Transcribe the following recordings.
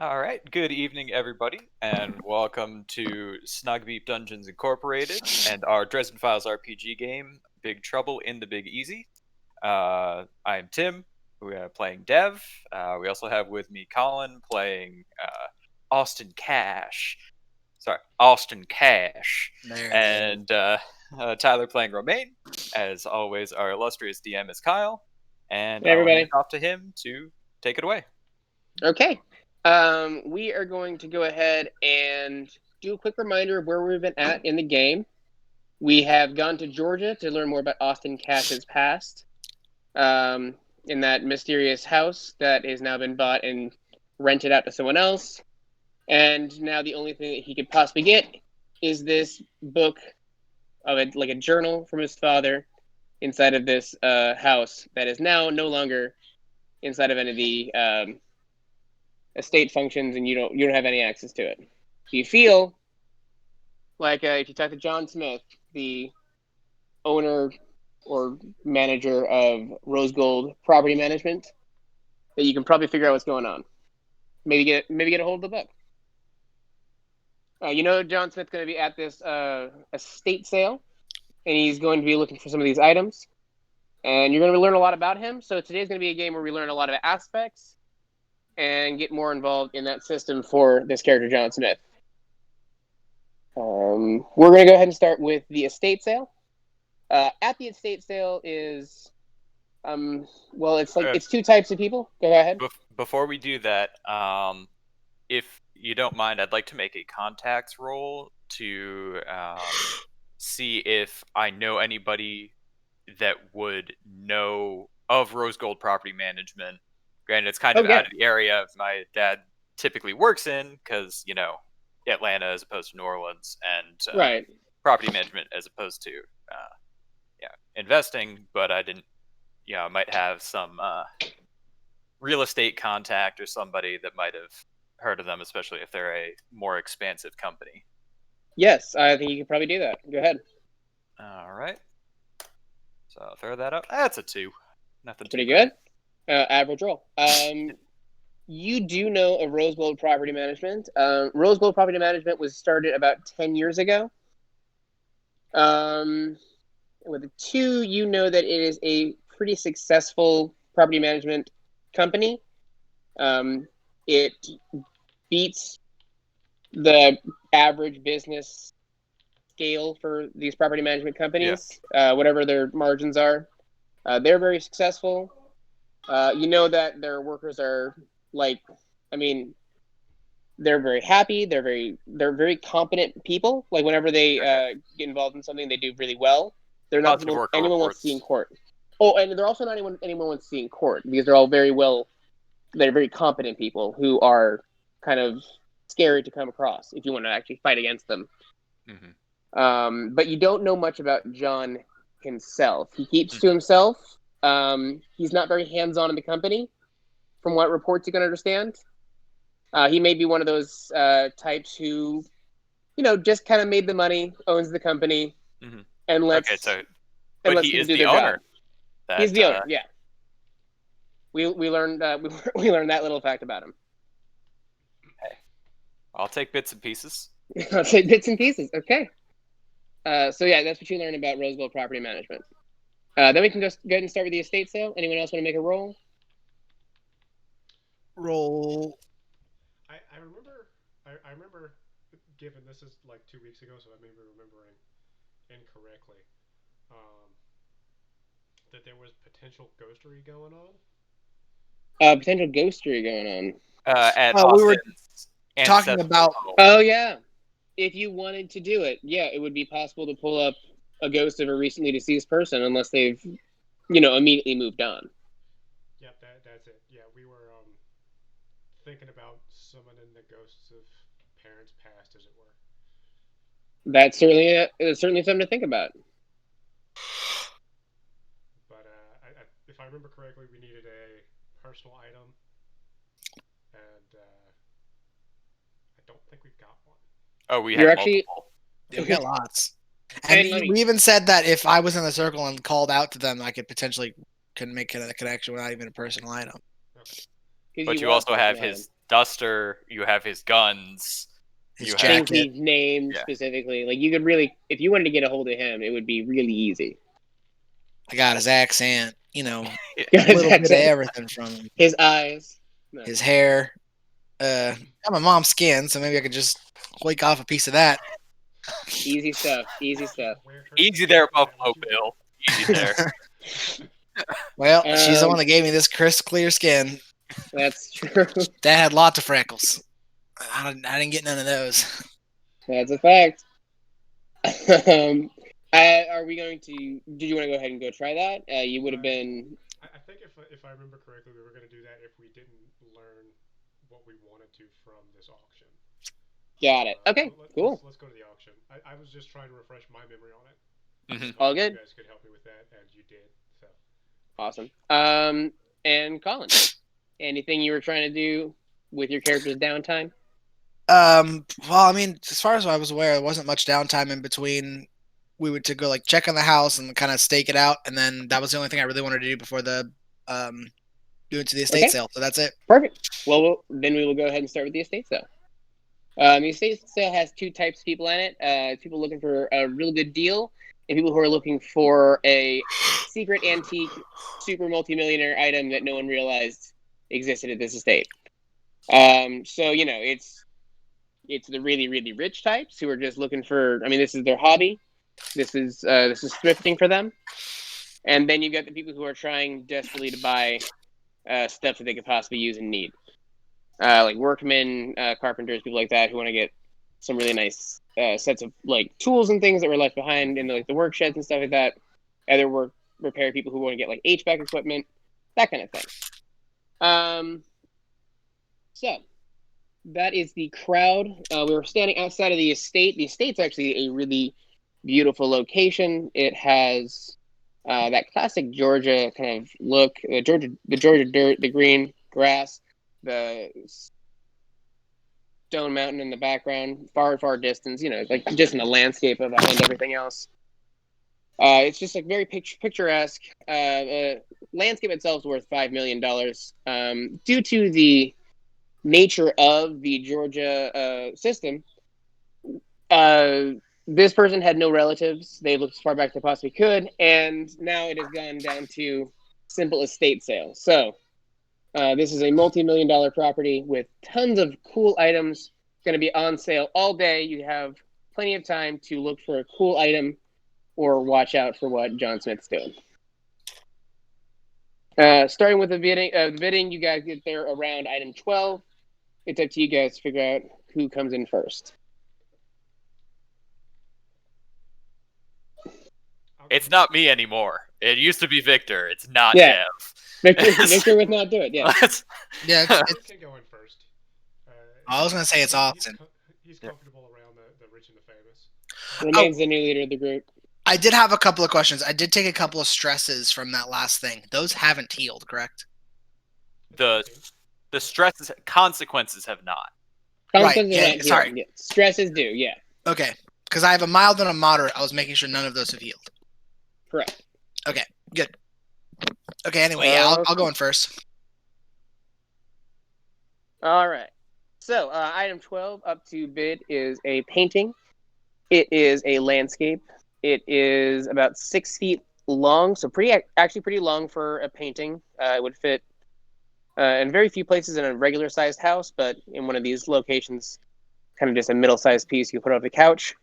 All right, good evening, everybody, and welcome to Snug Beep Dungeons Incorporated and our Dresden Files RPG game, Big Trouble in the Big Easy. I'm Tim, we are playing Dev. We also have with me Colin playing Austin Cash. Sorry, Austin Cash. There And Tyler playing Romain. As always, our illustrious DM is Kyle. And Hey, I'll hand everybody. it off to him to take it away. Okay. We are going to go ahead and do a quick reminder of where we've been at in the game. We have gone to Georgia to learn more about Austin Cash's past in that mysterious house that has now been bought and rented out to someone else. And now the only thing that he could possibly get is this book of a journal from his father inside of this house that is now no longer inside of any of the estate functions, and you don't have any access to it. Do you feel like if you talk to John Smith, the owner or manager of Rose Gold Property Management, that you can probably figure out what's going on? Maybe get a hold of the book. John Smith's going to be at this estate sale, and he's going to be looking for some of these items, and you're going to learn a lot about him. So today's going to be a game where we learn a lot of aspects and get more involved in that system for this character, John Smith. We're going to go ahead and start with the estate sale. At the estate sale is, it's two types of people. Go ahead. Before we do that, if you don't mind, I'd like to make a contacts roll to see if I know anybody that would know of Rose Gold Property Management. Granted, it's kind of out of the area my dad typically works in, because, Atlanta as opposed to New Orleans, and right. Property management as opposed to investing. But I didn't, I might have some real estate contact or somebody that might have heard of them, especially if they're a more expansive company. Yes, I think you could probably do that. Go ahead. All right. So I'll throw that up. That's a 2. Nothing pretty good. Average roll. You do know of Rose Gold Property Management. Rose Gold Property Management was started about 10 years ago. With a 2, you know that it is a pretty successful property management company. It beats the average business scale for these property management companies, whatever their margins are. They're very successful. You know that their workers are they're very happy. They're very competent people. Like, whenever they get involved in something, they do really well. They're not anyone wants to see in court. Oh, and they're also not anyone wants to see in court, because they're all they're very competent people who are kind of scary to come across if you want to actually fight against them. Mm-hmm. But you don't know much about John himself. He keeps to himself. He's not very hands-on in the company, from what reports you can understand. He may be one of those types who, just kind of made the money, owns the company, and lets people do their job. He's the owner. Yeah. We learned we learned that little fact about him. Hey, I'll take bits and pieces. I'll take bits and pieces. Okay. So yeah, that's what you learned about Rose Gold Property Management. Then we can just go ahead and start with the estate sale. Anyone else want to make a roll? Roll. I remember, given this is like 2 weeks ago, so I may be remembering incorrectly, that there was potential ghostery going on. Potential ghostery going on. We were talking about. Oh yeah, if you wanted to do it, it would be possible to pull up a ghost of a recently deceased person, unless they've, immediately moved on. Yep, that's it. Yeah, we were thinking about summoning the ghosts of parents past, as it were. That's certainly something to think about. But if I remember correctly, we needed a personal item, and I don't think we've got one. Oh, we have multiple. Yeah, we got lots. And we even said that if I was in the circle and called out to them, I could potentially make a connection without even a personal item. Okay. But you also have his duster, you have his guns, His you Things jacket. we've named Yeah. specifically. Like you could really, if you wanted to get a hold of him, it would be really easy. I got his accent. You know, Got a his little bit of accent. everything from him. His eyes. No. His hair. Got my mom's skin, so maybe I could just wake off a piece of that. Easy stuff. Easy stuff. Easy there, Buffalo Bill. Easy there. Well, she's the one Um, that gave me this crisp, clear skin. That's true. That had lots of freckles. I didn't get none of those. That's a fact. Are we going to? Did you want to go ahead and go try that? You would have been. I think if I remember correctly, we were going to do that if we didn't learn what we wanted to from this auction. Got it. Okay, cool. Let's go to the auction. I was just trying to refresh my memory on it. Mhm. All good. You guys could help me with that, and you did. So Awesome. And Colin, anything you were trying to do with your character's downtime? Well, I mean, as far as I was aware, there wasn't much downtime in between. We would to go like check on the house and kind of stake it out, and then that was the only thing I really wanted to do before the doing to the estate Okay. sale. So that's it. Perfect. Well, then we will go ahead and start with the estate sale. The estate sale has two types of people in it: people looking for a real good deal, and people who are looking for a secret antique, super multimillionaire item that no one realized existed at this estate. So you know, it's the really, really rich types who are just looking for. I mean, this is their hobby. This is thrifting for them. And then you got the people who are trying desperately to buy stuff that they could possibly use and need, like workmen, carpenters, people like that who want to get some really nice sets of like tools and things that were left behind in the work sheds and stuff like that. Other work repair people who want to get like HVAC equipment, that kind of thing. So that is the crowd. We were standing outside of the estate. The estate's actually a really beautiful location. It has that classic Georgia kind of look, the Georgia dirt, the green grass, the stone mountain in the background, far distance, you know, like just in the landscape behind everything else. It's just like very picturesque. Landscape itself is worth $5 million. Due to the nature of the Georgia system, this person had no relatives. They looked as far back as they possibly could, and now it has gone down to simple estate sale. So this is a multi-million-dollar property with tons of cool items. It's going to be on sale all day. You have plenty of time to look for a cool item or watch out for what John Smith's doing. Starting with the bidding, you guys get there around item 12. It's up to you guys to figure out who comes in first. It's not me anymore. It used to be Victor. It's not Yeah. Jeff. Victor would not do it. Yeah. Yeah, I can go in first. I was gonna say it's Austin. He's comfortable around the rich and the famous. Romain's the new leader of the group. I did have a couple of questions. I did take a couple of stresses from that last thing. Those haven't healed, correct? The stresses, consequences have not. Consequences yeah, are not sorry. healed. Yeah. Stresses do, yeah. Okay, because I have a mild and a moderate. I was making sure none of those have healed. Correct. Okay, good. Okay, anyway, yeah, I'll go in first. All right. So, item 12 up to bid is a painting. It is a landscape. It is about 6 feet long, so actually pretty long for a painting. It would fit in very few places in a regular-sized house, but in one of these locations, kind of just a middle-sized piece you put on the couch.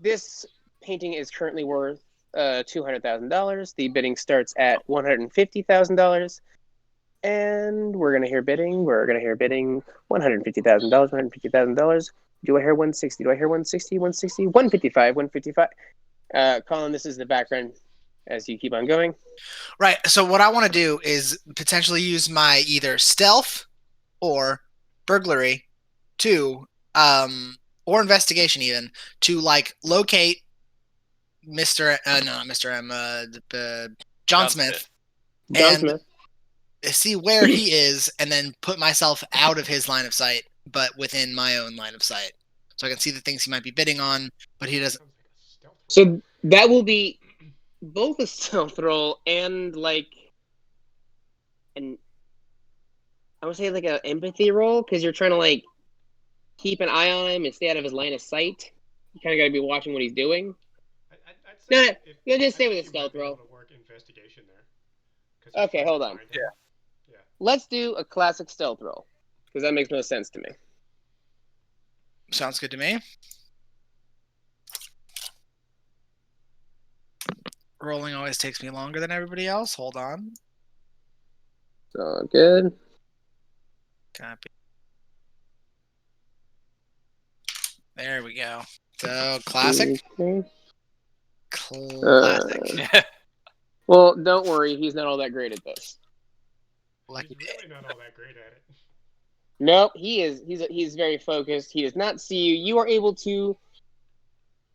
This painting is currently worth $200,000. The bidding starts at $150,000. And we're going to hear bidding. We're going to hear bidding $150,000, $150,000. Do I hear 160? Do I hear 160? 160? 155, 155. Colin, this is the background as you keep on going. Right. So what I want to do is potentially use my either stealth or burglary to, or investigation even, to like locate Mr. No, not Mr. M. John Smith. John Smith. See where he is, and then put myself out of his line of sight, but within my own line of sight, so I can see the things he might be bidding on, but he doesn't. So that will be both a stealth roll and like an I would say like an empathy roll, because you're trying to like keep an eye on him and stay out of his line of sight. You kind of got to be watching what he's doing. I'd say No, if, you'll just I stay with think a you might stealth be able roll. to work investigation there. 'Cause you're Okay, trying to hold on. find him. Yeah. Let's do a classic stealth roll, because that makes most sense to me. Sounds good to me. Rolling always takes me longer than everybody else. Hold on. So good. Copy. There we go. So classic. Okay. Classic. Well, don't worry, he's not all that great at this. Lucky He's really not all that great at it. Nope, he is. He's very focused. He does not see you. You are able to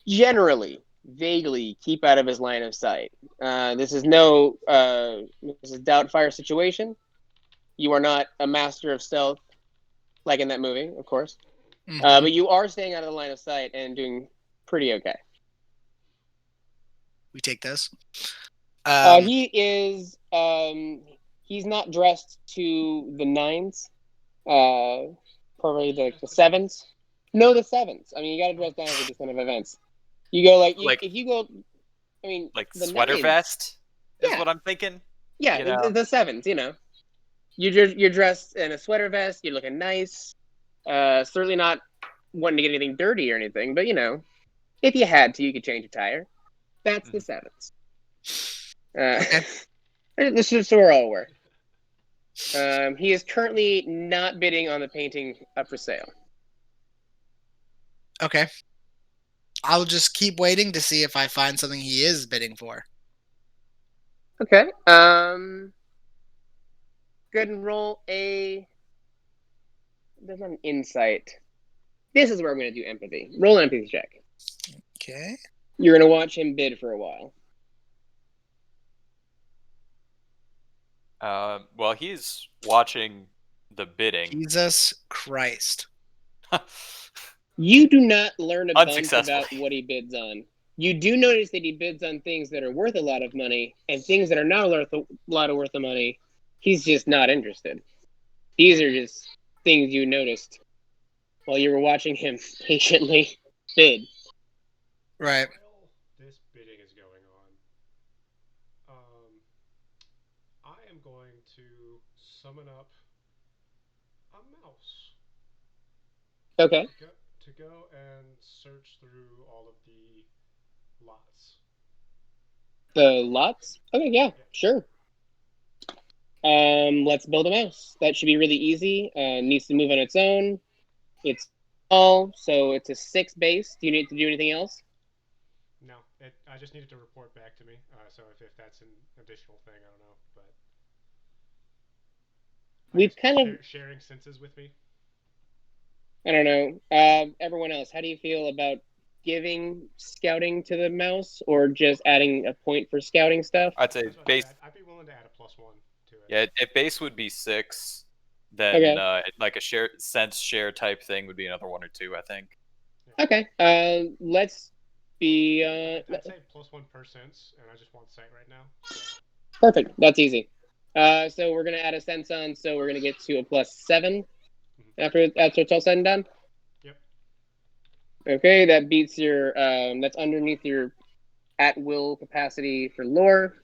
generally, vaguely keep out of his line of sight. This is no this is Doubtfire situation. You are not a master of stealth, like in that movie, of course. Mhm. But you are staying out of the line of sight and doing pretty okay. We take this. He is. He's not dressed to the nines. Probably the sevens. No, the sevens. I mean, you got to dress down for these kind of events. You go if you go. I mean, like the sweater nines, vest is Yeah. what I'm thinking. Yeah, You know? the sevens. You know, you're dressed in a sweater vest. You're looking nice. Certainly not wanting to get anything dirty or anything, but you know, if you had to, you could change a tire. That's the sevens. This is so we're all aware. He is currently not bidding on the painting up for sale. Okay. I'll just keep waiting to see if I find something he is bidding for. Okay. Go ahead and roll a. There's not an insight. This is where I'm going to do empathy. Roll an empathy check. Okay. You're going to watch him bid for a while. Well, he's watching the bidding. Jesus Christ. You do not learn a bunch Unsuccessfully. about what he bids on. You do notice that he bids on things that are worth a lot of money and things that are not worth a lot of money. He's just not interested. These are just things you noticed while you were watching him patiently bid. Right. While this bidding is going on, I am going to summon up a mouse. Okay. To go and search through all of the lots. The lots? Okay, yeah, sure. Let's build a mouse. That should be really easy. Needs to move on its own. It's small, so it's a 6 base. Do you need to do anything else? No, I just needed to report back to me. So if that's an additional thing, I don't know, but We've kind of sharing senses with me. I don't know. Everyone else, how do you feel about giving scouting to the mouse or just adding a point for scouting stuff? I'd say base. I'd be willing to add a +1 to it. Yeah, if base would be 6, then Okay. like a share type thing would be another 1 or 2, I think. Okay. Let's be. I'd say +1 per sense, and I just want sight right now. So. Perfect. That's easy. So we're gonna add a sense on, so we're gonna get to a +7 after it's all said and done. Yep. Okay, that beats your. That's underneath your at-will capacity for lore.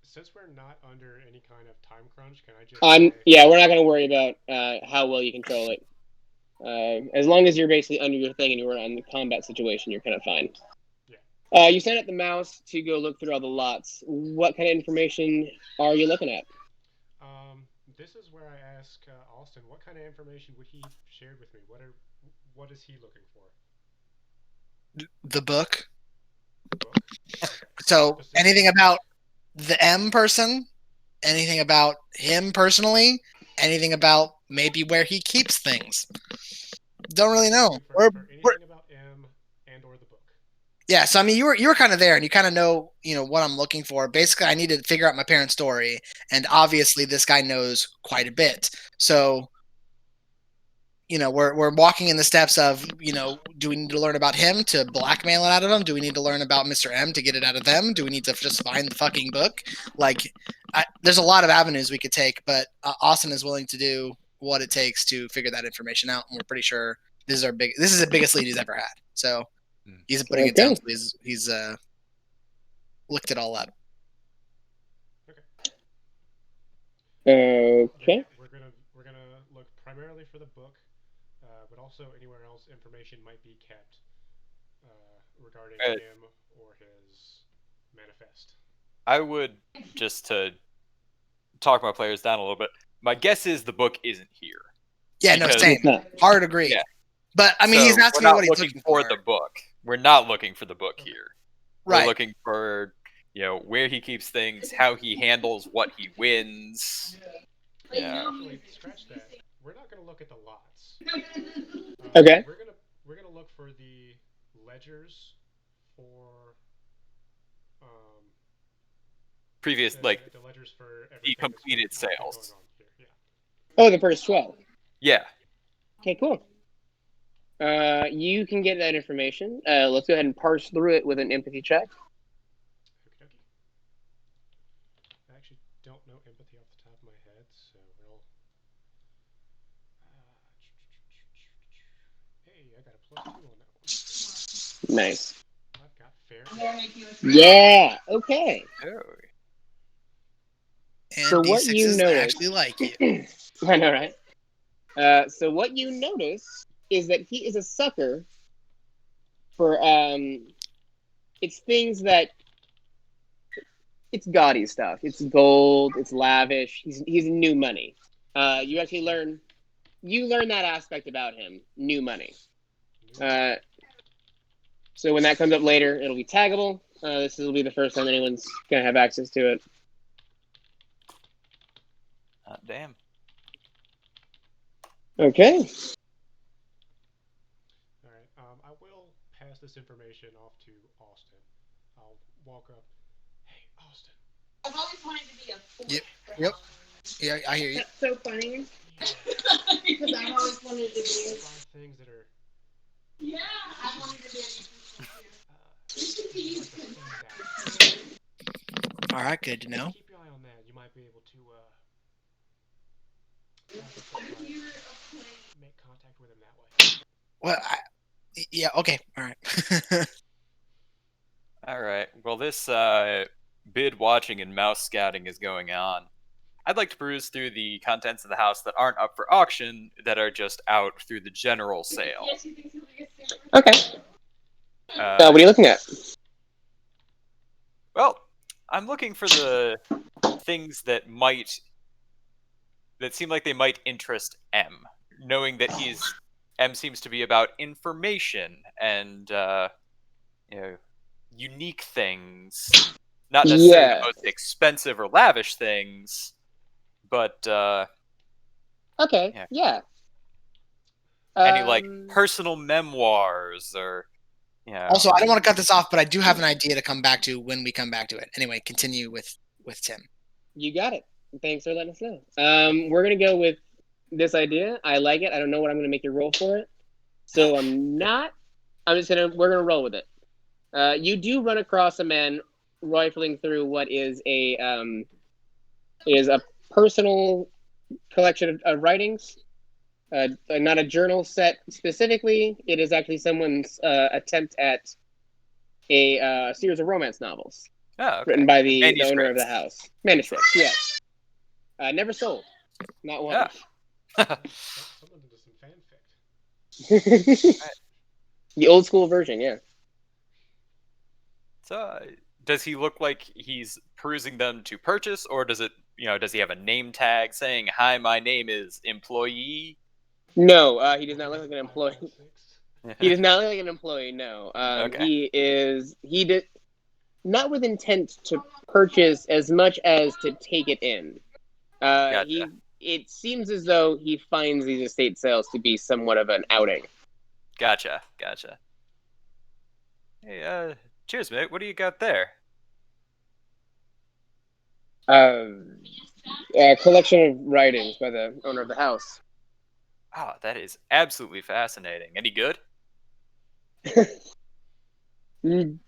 Since we're not under any kind of time crunch, can I just? We're not gonna worry about how well you control it. As long as you're basically under your thing and you're on the combat situation, you're kind of fine. Yeah. You sent out the mouse to go look through all the lots. What kind of information are you looking at? This is where I ask Austin, what kind of information would he share with me? What is he looking for? The book. Book? Okay. So anything about the M person, anything about him personally, anything about maybe where he keeps things. Don't really know. For anything about M and or the book. Yeah, so I mean, you were kind of there, and you kind of know, what I'm looking for. Basically, I need to figure out my parents' story, and obviously, this guy knows quite a bit. So, we're walking in the steps of, do we need to learn about him to blackmail it out of him? Do we need to learn about Mr. M to get it out of them? Do we need to just find the fucking book? Like, there's a lot of avenues we could take, but Austin is willing to do what it takes to figure that information out, and we're pretty sure this is the biggest lead he's ever had. So he's putting it down. So he's looked it all up. Okay. We're gonna look primarily for the book, but also anywhere else information might be kept regarding him or his manifest. I would, just to talk my players down a little bit, my guess is the book isn't here. Yeah, no, same. Hard agree. Yeah. But I mean, he's asking me what he's looking for. The book. We're not looking for the book here. Right. We're looking for, where he keeps things, how he handles what he wins. Yeah. Actually, scratch that. We're not going to look at the lots. Okay. We're gonna look for the ledgers for previous the ledgers for the completed sales. Yeah. Oh, the first 12. Yeah. Okay, cool. You can get that information. Let's go ahead and parse through it with an empathy check. Okay. I actually don't know empathy off the top of my head, so we'll. Hey, I got a +2 on that one. Nice. I've got fair. Yeah. Okay. Oh. And so what you notice? Actually like you. I know, right? So what you notice is that he is a sucker for it's things that it's gaudy stuff. It's gold. It's lavish. He's new money. You actually learn that aspect about him. New money. So when that comes up later, it'll be taggable. This will be the first time anyone's gonna have access to it. Damn. Okay. All right. I will pass this information off to Austin. I'll walk up. Hey, Austin. I've always wanted to be a fool. Yep. Yeah, I hear you. That's so funny. Because I've always wanted to be. Things that are. Yeah, I wanted to be All right, good to know. Keep your eye on that. You might be able to make contact with him that way. Well, yeah, okay, all right. All right. Well, this bid watching and mouse scouting is going on. I'd like to peruse through the contents of the house that aren't up for auction, that are just out through the general sale. Okay. What are you looking at? Well, I'm looking for the things that seem like they might interest M, knowing that M seems to be about information and unique things, not necessarily the most expensive or lavish things, but okay, yeah. Any personal memoirs or Also, I don't want to cut this off, but I do have an idea to come back to when we come back to it. Anyway, continue with Tim. You got it. Thanks for letting us know. We're gonna go with this idea. I like it. I don't know what I'm gonna make you roll for it, so we're gonna roll with it. You do run across a man rifling through what is a personal collection of writings. Not a journal set specifically. It is actually someone's attempt at a series of romance novels written by the owner of the house. Manuscripts, yes. Never sold. Not one. Someone did some fanfic. The old school version, yeah. So, does he look like he's perusing them to purchase, or does he have a name tag saying, "Hi, my name is employee"? No, he does not look like an employee. He does not look like an employee. No, okay. He did not with intent to purchase as much as to take it in. Gotcha. It seems as though he finds these estate sales to be somewhat of an outing. Gotcha. Hey, cheers, mate. What do you got there? A collection of writings by the owner of the house. Ah, that is absolutely fascinating. Any good?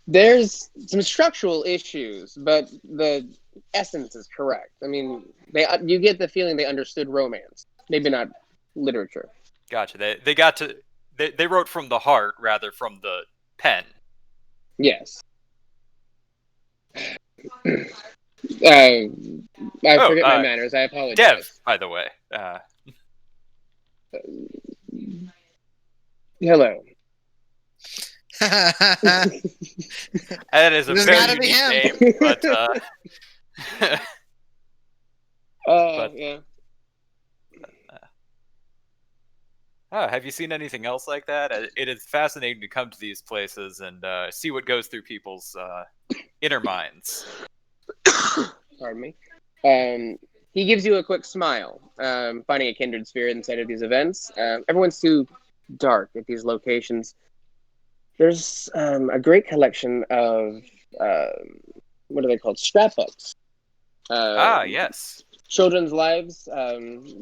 There's some structural issues, but the essence is correct. I mean, you get the feeling they understood romance, maybe not literature. Gotcha. They got to they wrote from the heart rather from the pen. Yes. I forget my manners. I apologize. Dev, by the way. Hello. That is a This very gotta be unique him. name, but Yeah. Have you seen anything else like that? It is fascinating to come to these places and see what goes through people's inner minds. Pardon me. He gives you a quick smile, finding a kindred spirit inside of these events. Everyone's too dark at these locations. There's a great collection of what are they called? Scrapbooks. Yes. Children's lives,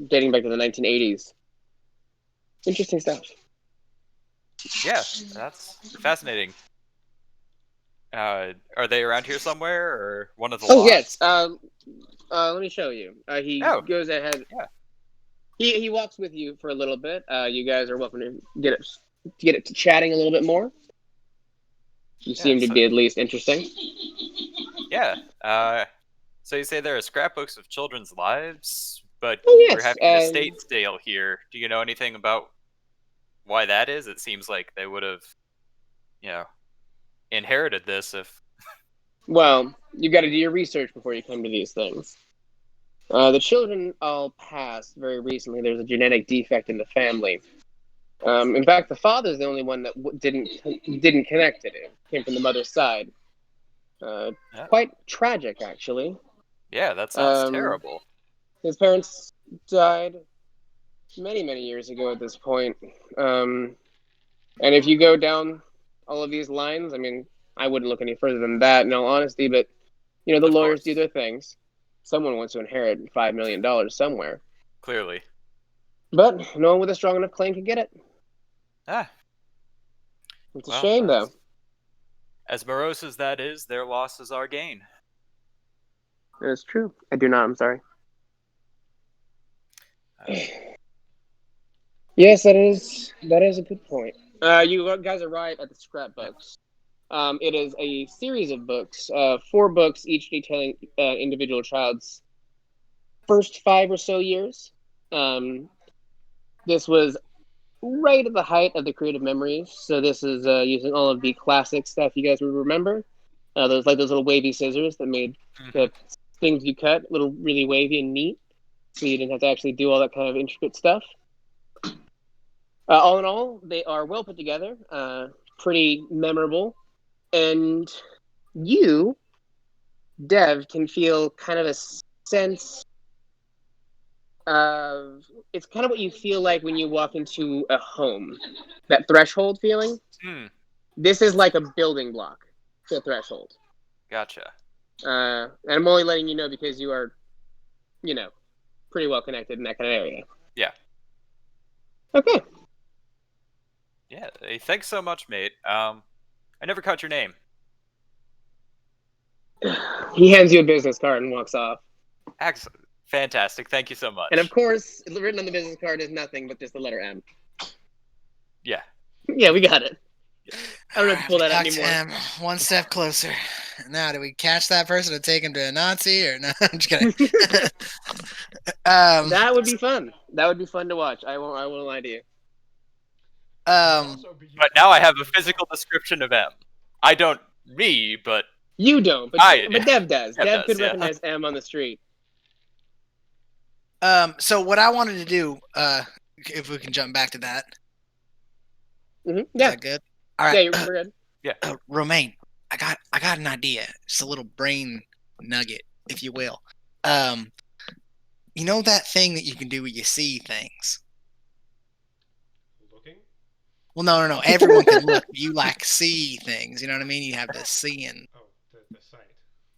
dating back to the 1980s. Interesting stuff. Yeah, that's fascinating. Are they around here somewhere, or one of the Oh, lots? yes. Let me show you. He goes ahead. Yeah. He walks with you for a little bit. You guys are welcome to get it to chatting a little bit more. You seem to be at least interesting. Yeah. So you say there are scrapbooks of children's lives, but yes. we're having an estate sale here. Do you know anything about why that is? It seems like they would have, inherited this if... Well, you got to do your research before you come to these things. The children all passed very recently. There's a genetic defect in the family. In fact, the father's the only one that didn't connect it. It came from the mother's side. Quite tragic, actually. Yeah, that sounds terrible. His parents died many, many years ago at this point. And if you go down all of these lines, I mean, I wouldn't look any further than that, in all honesty, but, the lawyers do their things. Someone wants to inherit $5 million somewhere. Clearly. But no one with a strong enough claim can get it. It's a shame, though. As morose as that is, their loss is our gain. It's true. I do not. I'm sorry. Yes, that is a good point. You guys arrive at the scrapbooks. It is a series of books, 4 books, each detailing individual child's first 5 or so years. This was right at the height of the creative memories, so this is using all of the classic stuff you guys would remember. Those little wavy scissors that made the things you cut really wavy and neat, so you didn't have to actually do all that kind of intricate stuff. All in all, they are well put together, pretty memorable, and you, Dev, can feel kind of a sense of... It's kind of what you feel like when you walk into a home, that threshold feeling. This is like a building block, the threshold. Gotcha. And I'm only letting you know because you are, pretty well connected in that kind of area. Yeah. Okay. Yeah, hey, thanks so much, mate. I never caught your name. He hands you a business card and walks off. Excellent. Fantastic. Thank you so much. And of course, written on the business card is nothing but just the letter M. Yeah. Yeah, we got it. I don't have to pull that out anymore. M, one step closer. Now, do we catch that person and take him to a Nazi or no? I'm just kidding. That would be fun. That would be fun to watch. I won't lie to you. But now I have a physical description of M. I don't, but... You don't, but Dev does. Dev could recognize M on the street. So what I wanted to do, if we can jump back to that. Yeah. Is that good? All right. Yeah, you're good. Yeah. Romain, I got an idea. Just a little brain nugget, if you will. You know that thing that you can do where you see things? Looking? Well, no. Everyone can look. You see things. You know what I mean? You have this seeing. Oh, the sight.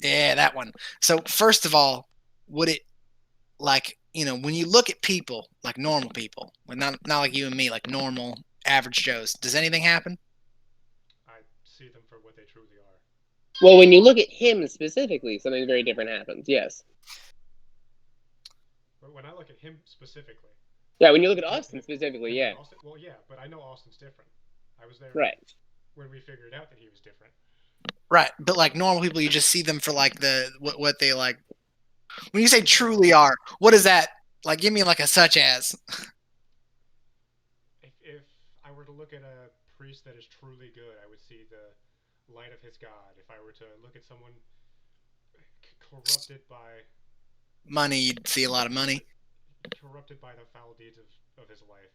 Yeah, that one. So first of all, would it when you look at people, like normal people, not like you and me, like normal average Joes, does anything happen? I see them for what they truly are. Well, when you look at him specifically, something very different happens. Yes. But when I look at him specifically. Yeah, when you look at Austin specifically, yeah. Austin, well, yeah, but I know Austin's different. I was there right when we figured out that he was different. Right, but like normal people, you just see them for like what they like. When you say truly are, what is that? Like, give me like a such as. If I were to look at a priest that is truly good, I would see the light of his God. If I were to look at someone corrupted by money, you'd see a lot of money. Corrupted by the foul deeds of his life,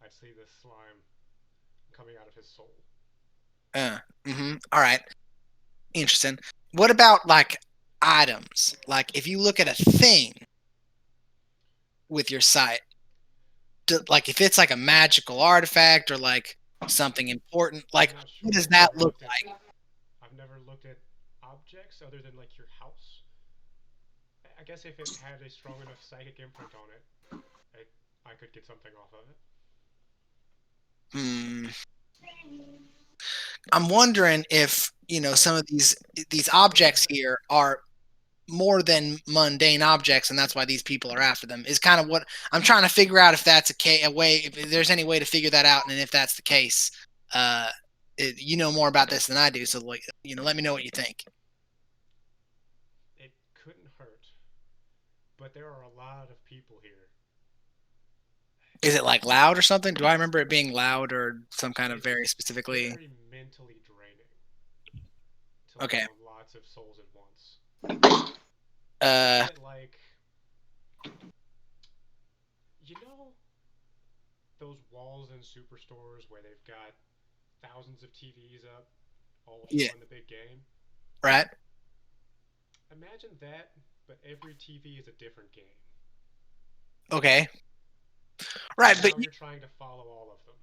I'd see the slime coming out of his soul. All right. Interesting. What about like items? Like if you look at a thing with your sight, like if it's like a magical artifact or like something important, like Sure what does that look like? I've never looked at objects other than like your house. I guess if it had a strong enough psychic imprint on it, I could get something off of it. I'm wondering if some of these objects here are more than mundane objects, and that's why these people are after them. Is kind of what I'm trying to figure out. If that's a way, if there's any way to figure that out, and if that's the case, you know more about this than I do. So like, let me know what you think. It couldn't hurt, but there are a lot of people here. Is it like loud or something? Do I remember it being loud or some kind of very specifically? Very mentally draining. Okay. Lots of souls at once. Like, those walls in superstores where they've got thousands of TVs up, all showing the big game. Right. Imagine that, but every TV is a different game. Okay. Right, now but you're trying to follow all of them.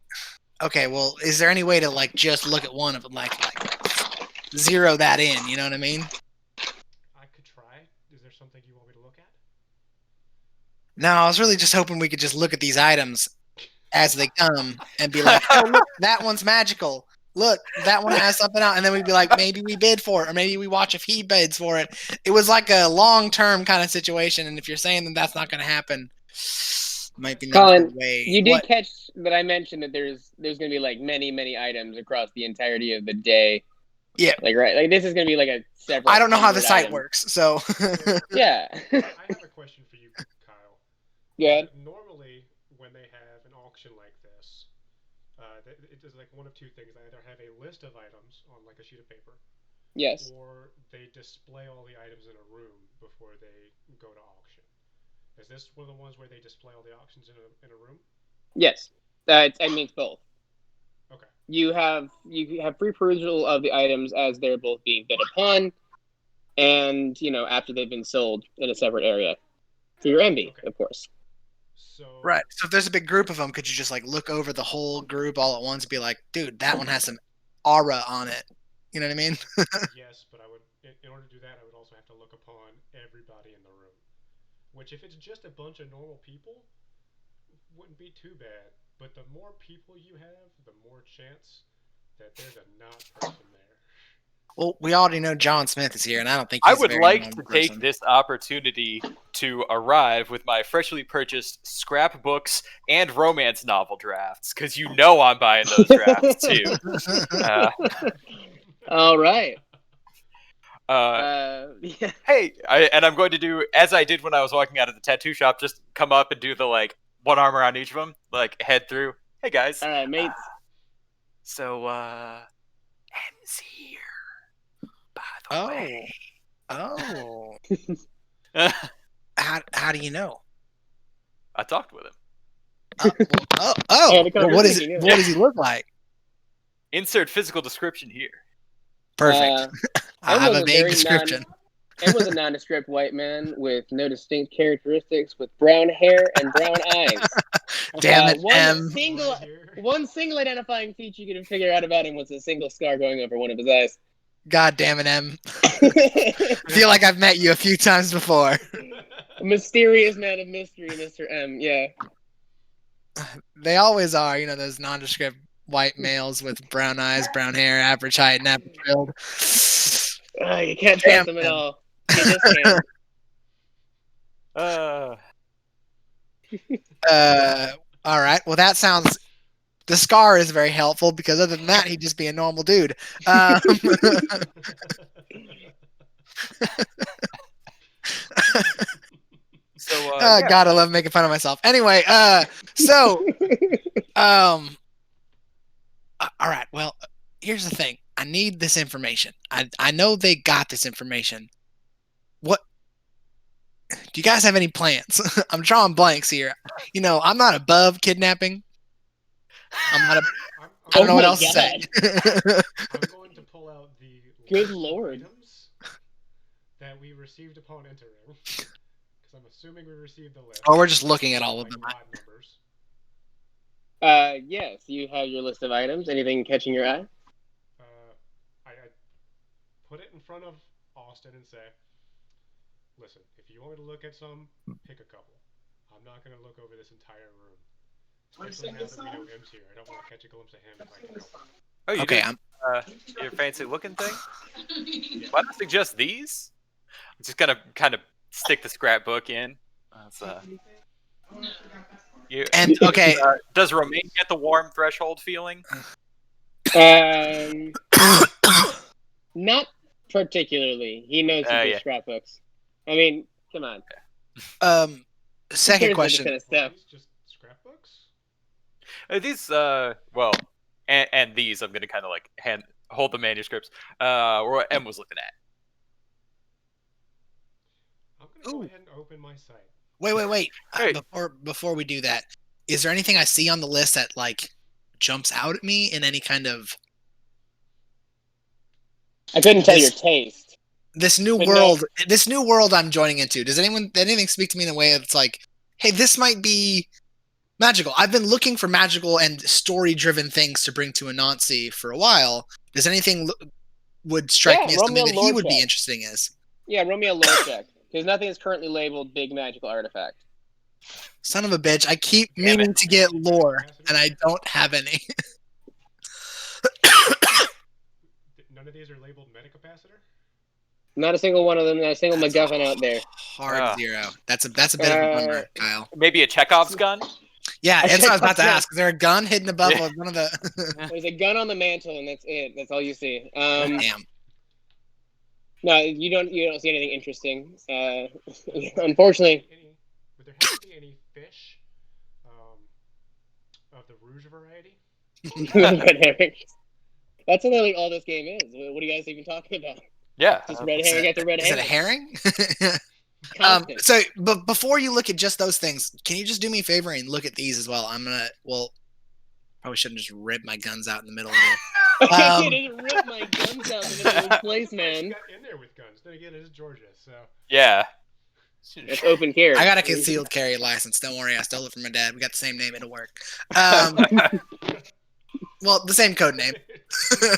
Okay, well, is there any way to like just look at one of them, like zero that in? You know what I mean? I could try. Is there something you want me to look at? No, I was really just hoping we could just look at these items as they come and be like, "Oh, look, that one's magical. Look, that one has something out," and then we'd be like, "Maybe we bid for it, or maybe we watch if he bids for it." It was like a long-term kind of situation, and if you're saying that that's not going to happen. Might be Colin, way. You did catch that I mentioned that there's going to be like many items across the entirety of the day. Yeah. Like this is going to be like a several. I don't know how the site works, so. Yeah. I have a question for you, Kyle. Yeah. Normally, when they have an auction like this, it is like one of two things. They either have a list of items on like a sheet of paper. Yes. Or they display all the items in a room before they go to auction. Is this one of the ones where they display all the auctions in a room? Yes. It's both. Okay. You have free perusal of the items as they're both being bid upon, and after they've been sold in a separate area for your envy, of course. So right. So if there's a big group of them, could you just like look over the whole group all at once and be like, "Dude, that one has some aura on it." You know what I mean? Yes, but I would, in order to do that, I would also have to look upon everybody in the room. Which, if it's just a bunch of normal people, wouldn't be too bad. But the more people you have, the more chance that there's a not person there. Well, we already know John Smith is here, and I don't think I he's would a very like normal to take person. this opportunity to arrive with my freshly purchased scrapbooks and romance novel drafts, because I'm buying those drafts too. All right. Yeah. Hey, I'm going to do as I did when I was walking out of the tattoo shop. Just come up and do the like one arm around each of them, like head through. Hey guys. All right, mates. M's here. By the way. Oh. How do you know? I talked with him. Well, what does he look like? Insert physical description here. Perfect. I have a vague description. M was a nondescript white man with no distinct characteristics, with brown hair and brown eyes. Damn it, M. One single identifying feature you could figure out about him was a single scar going over one of his eyes. God damn it, M. I feel like I've met you a few times before. A mysterious man of mystery, Mr. M. Yeah. They always are, those nondescript white males with brown eyes, brown hair, average height, and average build. You can't Damn trust them at them. all. You just can't. All right. Well, that sounds. The scar is very helpful because other than that, he'd just be a normal dude. So, God, I love making fun of myself. Anyway, all right. Well, here's the thing. I need this information. I know they got this information. What? Do you guys have any plans? I'm drawing blanks here. I'm not above kidnapping. I'm not. I don't know what else to say. I'm going to pull out the Good list of lord. items that we received upon entering. Because I'm assuming we received the list. Or we're just looking at all of them. Odd numbers. Yes, you have your list of items. Anything catching your eye? I put it in front of Austin and say, listen, if you want me to look at some, pick a couple. I'm not going to look over this entire room. Especially now that we know M's here. I don't want to catch a glimpse of him if I can help it. Oh, you Okay, did your fancy looking thing? Why don't I suggest these? I'm just gonna kind of stick the scrapbook in. Okay. Does Romain get the warm threshold feeling? Not particularly. He knows his scrapbooks. I mean, come on. Second question. Kind of stuff. Just scrapbooks? These, and these, I'm gonna kind of like hold the manuscripts. What M was looking at. I'm gonna go ahead and open my site. Wait. Hey. Before we do that, is there anything I see on the list that like jumps out at me in any kind of? I couldn't tell your taste. This new world I'm joining into. Does anything speak to me in a way that's like, hey, this might be magical? I've been looking for magical and story-driven things to bring to Anansi for a while. Does anything would strike me as something that he would be interesting as? Yeah, roll me a lore check. Because nothing is currently labeled big magical artifact. Son of a bitch, I keep meaning to get lore, and I don't have any. None of these are labeled metacapacitor? Not a single one of them, not a single MacGuffin out there. Hard zero. That's a bit of a bummer, Kyle. Maybe a Chekhov's gun? Yeah, that's what I was about to ask. Is there a gun hidden above one of the... There's a gun on the mantle, and that's it. That's all you see. Damn. No, you don't see anything interesting. Unfortunately. Would there have to be any fish of the rouge variety? Red herrings. That's literally all this game is. What are you guys even talking about? Yeah. Just red herring after red herring. Is it a herring? So, but before you look at just those things, can you just do me a favor and look at these as well? Probably shouldn't just rip my guns out in the middle of it. I didn't rip my guns out in the middle of this place, man. Got in there with guns. Then again, it is Georgia, so. Yeah. It's open carry. I got a concealed carry license. Don't worry, I stole it from my dad. We got the same name. It'll work. Well, the same code name. We've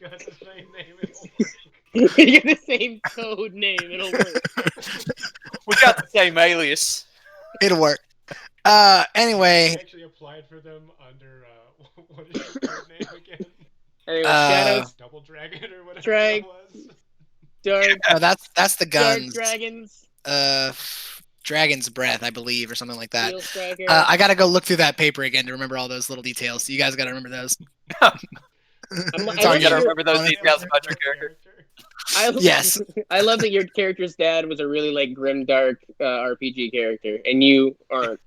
got the same name. It'll work. You got the same code name. It'll work. We got the same alias. It'll work. Anyway. I actually applied for them under, what is your code name again? Anyway, Shadows. Double Dragon or whatever Drag. it was. Dark. Oh, that's the guns. Dark Dragons. Dragon's Breath, I believe, or something like that. Steel Striker. I gotta go look through that paper again to remember all those little details. So you guys gotta remember those. Sorry, you gotta remember those details about your character. Yes. I love that your character's dad was a really like grim, dark RPG character, and you aren't.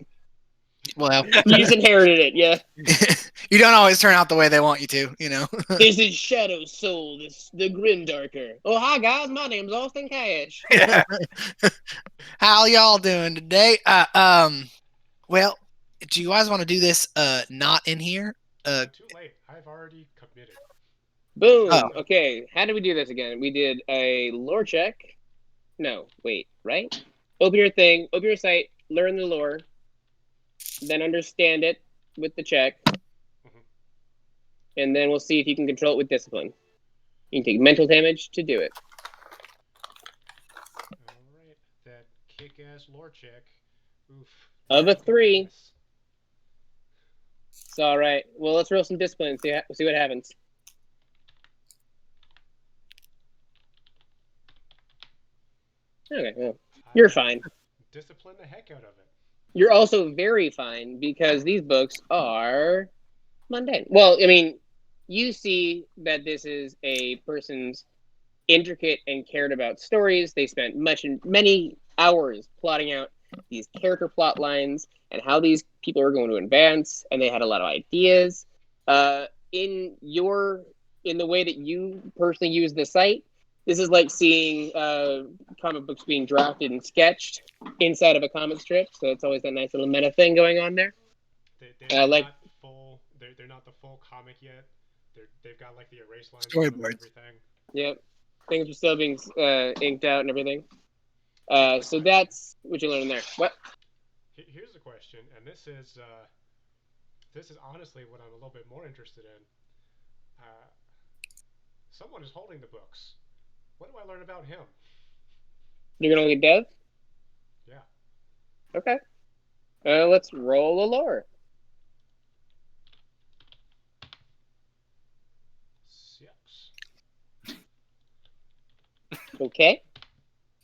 Well, You just inherited it, yeah. You don't always turn out the way they want you to, you know. This is Shadow Soul, the grim darker. Oh, hi guys, my name's Austin Cash. Yeah. How y'all doing today? Well, do you guys want to do this not in here? Too late. I've already committed. Boom. Oh. Okay, how did we do this again? We did a lore check. No, wait, right? Open your thing, open your site, learn the lore, then understand it with the check, and then we'll see if you can control it with discipline. You can take mental damage to do it. Alright, that kick-ass lore check. Oof. Of a 3. Yes. It's all right. Well, let's roll some discipline and see what happens. Okay, well, you're fine. Discipline the heck out of it. You're also very fine because these books are mundane. Well, I mean, you see that this is a person's intricate and cared about stories. They spent many hours plotting out these character plot lines and how these people are going to advance, and they had a lot of ideas. In the way that you personally use the site, this is like seeing comic books being drafted and sketched inside of a comic strip. So it's always that nice little meta thing going on there. They're not full. They're not the full comic yet. They've got like the erase lines and everything. Yep, things are still being inked out and everything. So that's what you learn there. What? Here's a question, and this is honestly what I'm a little bit more interested in. Someone is holding the books. What do I learn about him? You're gonna look at Dev? Yeah. Okay. Let's roll a lore. 6. Okay.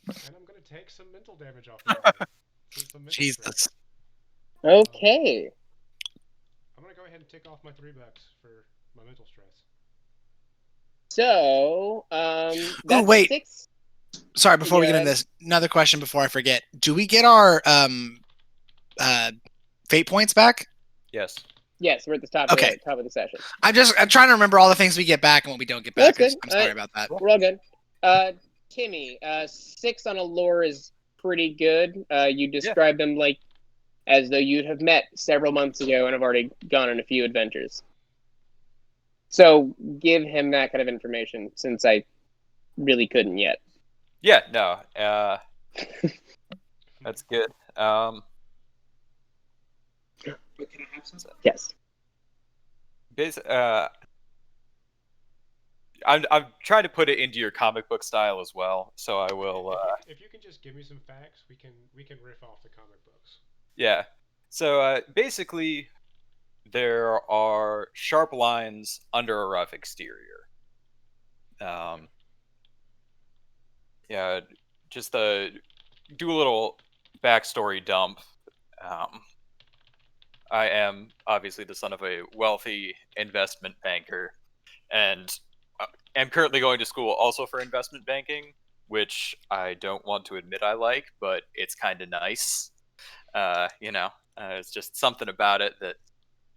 And I'm gonna take some mental damage off of it. Some mental Jesus. stress. Okay. I'm gonna go ahead and take off my 3 bucks for my mental stress. So, that's wait. 6. Sorry, before we get into this, another question before I forget. Do we get our fate points back? Yes. Yes, we're at the top, Okay. top of the session. I'm trying to remember all the things we get back and what we don't get back. That's good. I'm sorry about that. We're all good. Timmy, 6 on a lore is pretty good. You describe them like as though you'd have met several months ago and have already gone on a few adventures. So give him that kind of information, since I really couldn't yet. Yeah, no. That's good. Yes. I'm trying to put it into your comic book style as well, so I will. If you can just give me some facts, we can riff off the comic books. Yeah. So basically, there are sharp lines under a rough exterior. Yeah, just do a little backstory dump. I am obviously the son of a wealthy investment banker, and am currently going to school also for investment banking, which I don't want to admit I like, but it's kind of nice. It's just something about it that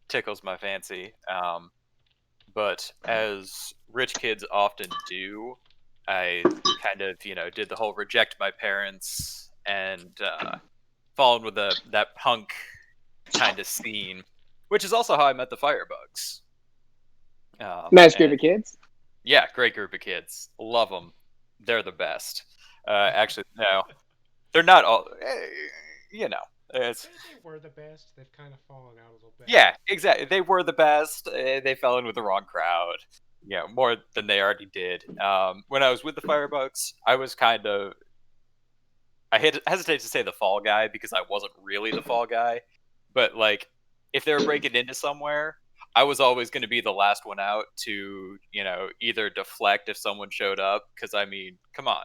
tickles my fancy. But as rich kids often do, I kind of, did the whole reject my parents and fall in with that punk kind of scene, which is also how I met the Firebugs. Nice group of kids. Yeah, great group of kids. Love them. They're the best. Actually, no, they're not all. They were the best. They've kind of fallen out a little bit. Yeah, exactly. They were the best. They fell in with the wrong crowd. Yeah, more than they already did. When I was with the Firebugs, I was kind of. I hesitate to say the fall guy because I wasn't really the fall guy. But, like, if they were breaking into somewhere, I was always going to be the last one out to, either deflect if someone showed up. Because, I mean, come on.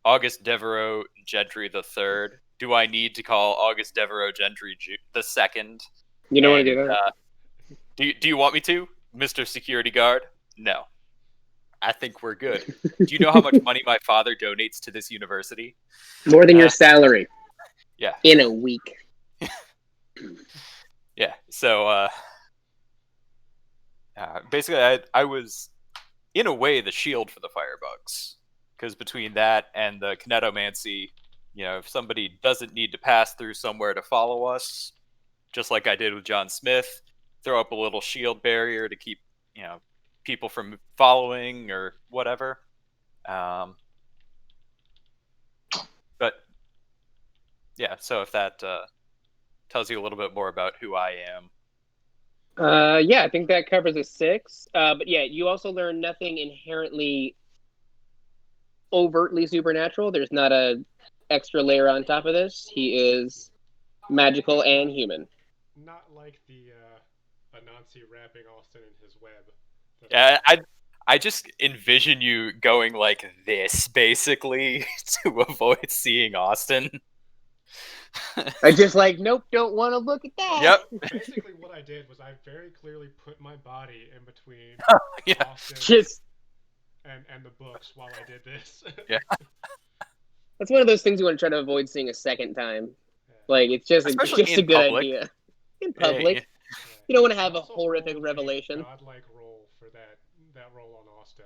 August Devereaux Gentry III. Do I need to call August Devereaux Gentry II? You don't want to do that. Do you want me to, Mr. Security Guard? No. I think we're good. Do you know how much money my father donates to this university? More than your salary. Yeah. In a week. Yeah. So basically, I was in a way the shield for the Firebugs, because between that and the Kinetomancy, if somebody doesn't need to pass through somewhere to follow us, just like I did with John Smith, throw up a little shield barrier to keep people from following or whatever. But yeah, so if that tells you a little bit more about who I am. Yeah, I think that covers a 6. But yeah, you also learn nothing inherently overtly supernatural. There's not a extra layer on top of this. He is magical and human. Not like the Anansi wrapping Austin in his web. Yeah, I just envision you going like this, basically, to avoid seeing Austin. I just like, nope, don't want to look at that. Yep. Basically, what I did was I very clearly put my body in between Yeah. Austin Just and the books while I did this. Yeah. that's one of those things you want to try to avoid seeing a second time. Like it's just Especially a in good public. idea. In Yeah, public, yeah. you don't want to have a Also horrific rolled revelation. A godlike roll for that roll on Austin.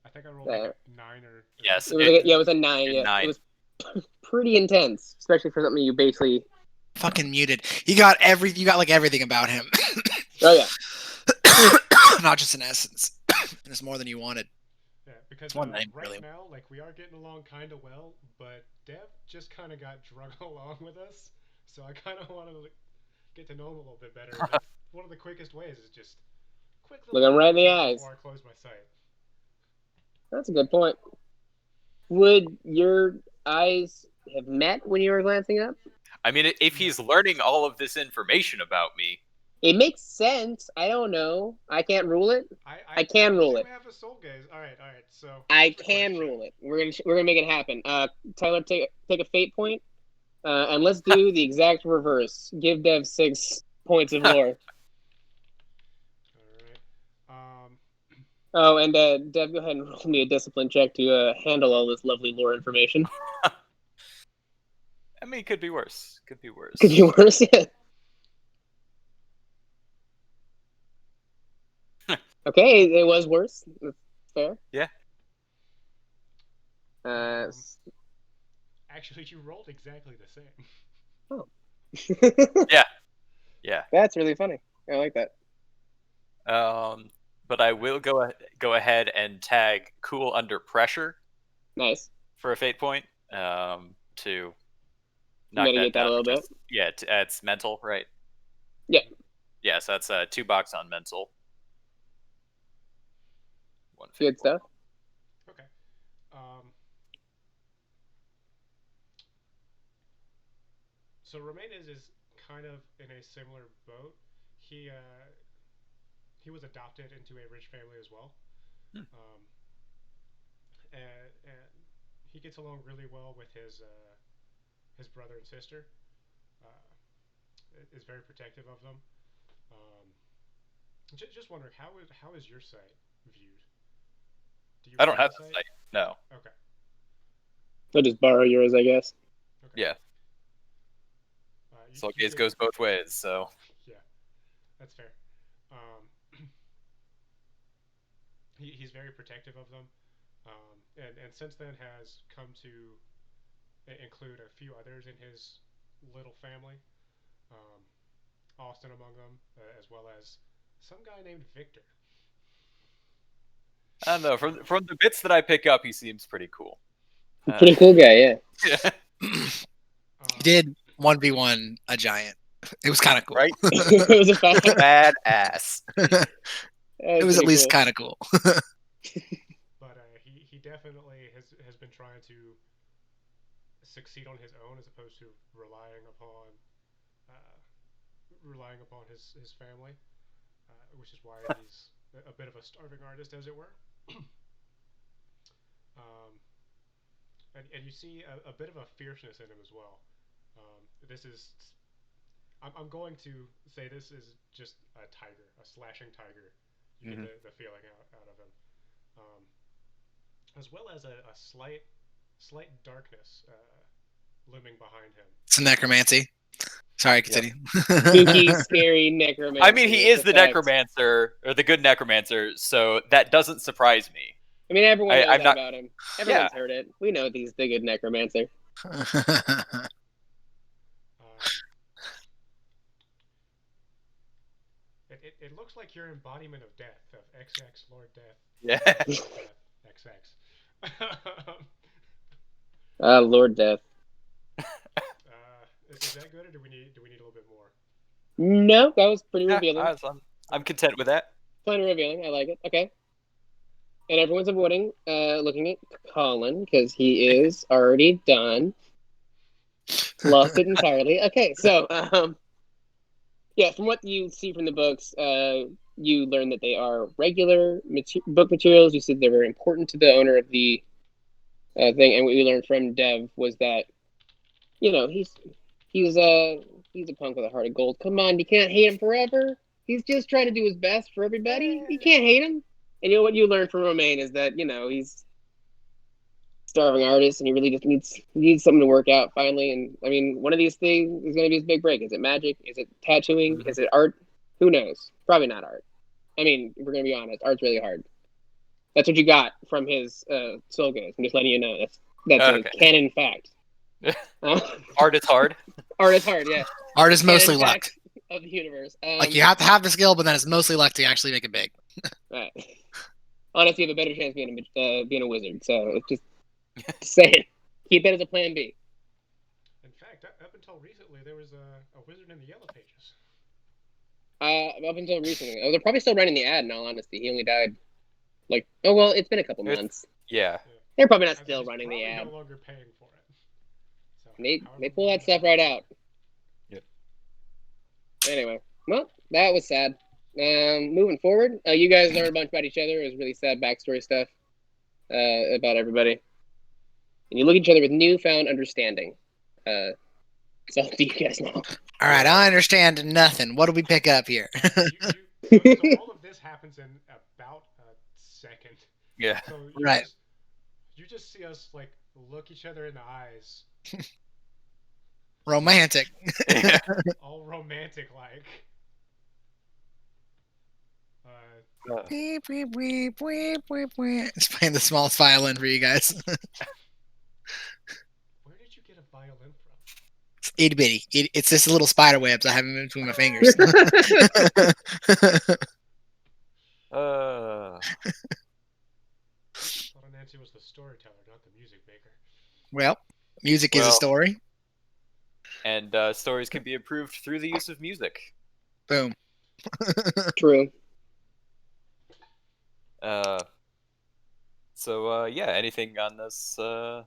I think I rolled like a 9 or. Yes, It was like, it was a 9. a Yeah, 9. it was pretty intense, especially for something you basically. Fucking muted. You got like everything about him. Oh yeah. Not just in essence. And it's more than you wanted. Yeah, because One right name, really. now, like we are getting along kind of well, but Dev just kind of got drug along with us, so I kind of want to get to know him a little bit better. That's one of the quickest ways is just quick little Look him right in the conversation eyes. before I close my sight. That's a good point. Would your eyes have met when you were glancing up? I mean, if he's learning all of this information about me, It makes sense. I don't know. I can't rule it. I can do rule it. have a soul gaze. All right. So I here's the can question. rule it. We're gonna make it happen. Tyler, take a fate point, and let's do the exact reverse. Give Dev 6 points of lore. All right. Oh, and Dev, go ahead and roll me a discipline check to handle all this lovely lore information. I mean, it could be worse. Could be worse. Could be worse. Okay, it was worse. That's fair. Yeah. Actually, you rolled exactly the same. Yeah. That's really funny. I like that. But I will go ahead and tag cool under pressure Nice. for a fate point. To knock Mitigate that down a little bit. because- Yeah, it's mental, right? Yeah. Yeah, so that's 2 box on mental. 1 fate Good point. stuff. Okay. So Romain is kind of in a similar boat. He was adopted into a rich family as well. And he gets along really well with his brother and sister. Is very protective of them. Just wondering how is your sight viewed? Do you I don't have a that sight. No. Okay. I'll just borrow yours, I guess. Okay. Yeah. Soul gaze goes both ways, so. Yeah, that's fair. He's very protective of them, and since then has come to include a few others in his little family. Austin among them, as well as some guy named Victor. I don't know. From the bits that I pick up, he seems pretty cool. Pretty cool guy, yeah. Yeah. He did 1v1 a giant. It was kind of cool. Right? It was a fact. Badass. It was at least kind of cool. But he definitely has been trying to succeed on his own as opposed to relying upon his family, which is why he's a bit of a starving artist, as it were. And you see a bit of a fierceness in him as well. I'm going to say this is just a tiger, a slashing tiger. You get the feeling out of him, as well as a slight darkness looming behind him. It's necromancy. Sorry, continue. Spooky, scary necromancer. I mean, he is the Defect. necromancer, or the good necromancer, so that doesn't surprise me. I mean, everyone knows I'm not- about him. Everyone's heard it. We know he's the good necromancer. It looks like your embodiment of death, of XX Lord Death. Yeah. XX. Lord Death. Is that good, or do we need a little bit more? No, that was pretty revealing. I'm content with that. Plenty revealing. I like it. Okay. And everyone's avoiding looking at Colin because he is already done. Lost it entirely. Okay, so yeah, from what you see from the books, you learn that they are regular book materials. You said they're very important to the owner of the thing, and what we learned from Dev was that he's a punk with a heart of gold. Come on, you can't hate him forever. He's just trying to do his best for everybody. You can't hate him. And what you learned from Romain is that he's starving artist, and he really just needs something to work out finally. And I mean, one of these things is going to be his big break. Is it magic? Is it tattooing? Is it art? Who knows? Probably not art. I mean, if we're going to be honest, art's really hard. That's what you got from his soul goes. I'm just letting you know. That's a canon fact. Art is hard. Art is hard, yeah. Art is mostly luck of the universe. Like you have to have the skill, but then it's mostly luck to actually make it big. Right. Honestly, you have a better chance being a wizard. So it's just saying, keep it as a plan B. In fact, up until recently, there was a wizard in the Yellow Pages. Up until recently, they're probably still running the ad. In all honesty, he only died it's been a couple months. Yeah. They're probably not still running the ad. No longer paying for it. So, they pull that stuff right out. Yep. Anyway, well, that was sad. Moving forward, you guys learned a bunch about each other. It was really sad backstory stuff about everybody. And you look at each other with newfound understanding. So do you guys know? All right, I understand nothing. What do we pick up here? so all of this happens in about a second. Yeah. So you just see us like look each other in the eyes. Romantic. All romantic like. It's playing the smallest violin for you guys. Where did you get a violin from? It's itty bitty. It's just little spider webs I have in between my fingers. I thought Nancy was the storyteller, not the music maker. Well, music is a story. And stories can be improved through the use of music. Boom. True. Yeah, anything on this? Oh,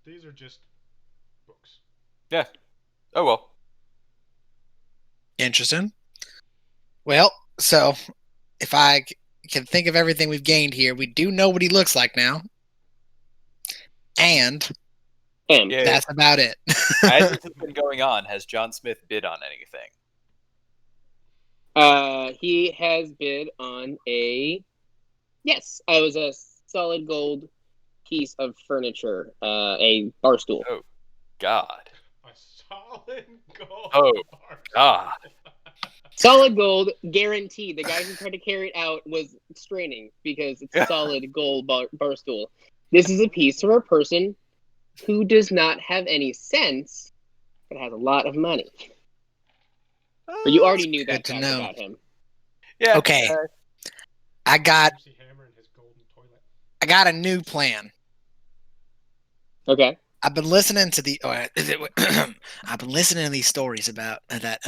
these are just books. Yeah. Oh well. Interesting. Well, so if I can think of everything we've gained here, we do know what he looks like now. And that's about it. As this has been going on, has John Smith bid on anything? He has bid on it was a solid gold piece of furniture, a bar stool. Oh, God. A solid gold. Oh, God. Solid gold, guaranteed. The guy who tried to carry it out was straining because it's a solid gold bar stool. This is a piece for a person who does not have any sense, but has a lot of money. But you already knew that fact about him. Yeah. Okay. I got a new plan. Okay. I've been listening to these stories about that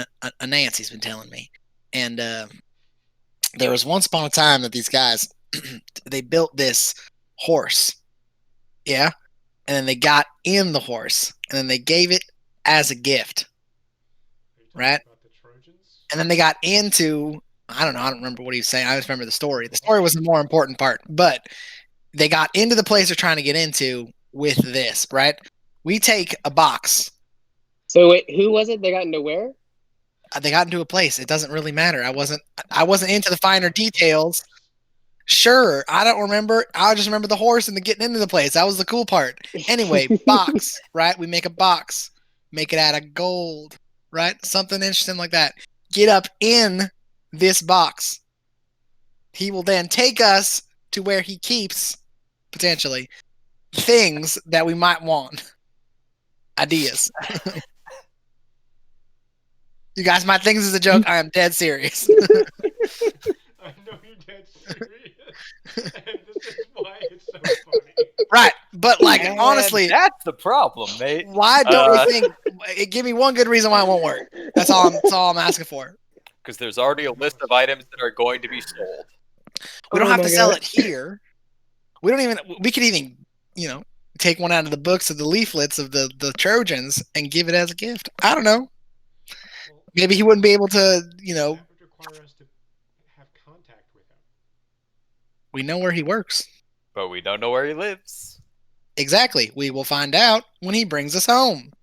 Nancy's been telling me, and there was once upon a time that these guys they built this horse, and then they got in the horse, and then they gave it as a gift, right? And then they got into I don't remember what he was saying. I just remember the story. The story was the more important part, but they got into the place they're trying to get into with this, right? We take a box. So wait, who was it? They got into where? They got into a place. It doesn't really matter. I wasn't into the finer details. Sure, I don't remember. I just remember the horse and the getting into the place. That was the cool part. Anyway, box, right? We make a box. Make it out of gold, right? Something interesting like that. Get up in this box. He will then take us to where he keeps, potentially, things that we might want. Ideas. You guys might think this is a joke. I am dead serious. I know you're dead serious. And this is why it's so funny. Right, but honestly, that's the problem, mate. Why don't we think? Give me one good reason why it won't work. That's all I'm asking for. Because there's already a list of items that are going to be sold. We don't have to sell it here. We don't even. We could even, take one out of the books of the leaflets of the Trojans and give it as a gift. I don't know. Well, Maybe he wouldn't be able to, that would require us to have contact with him. we know where he works. But we don't know where he lives. Exactly. We will find out when he brings us home.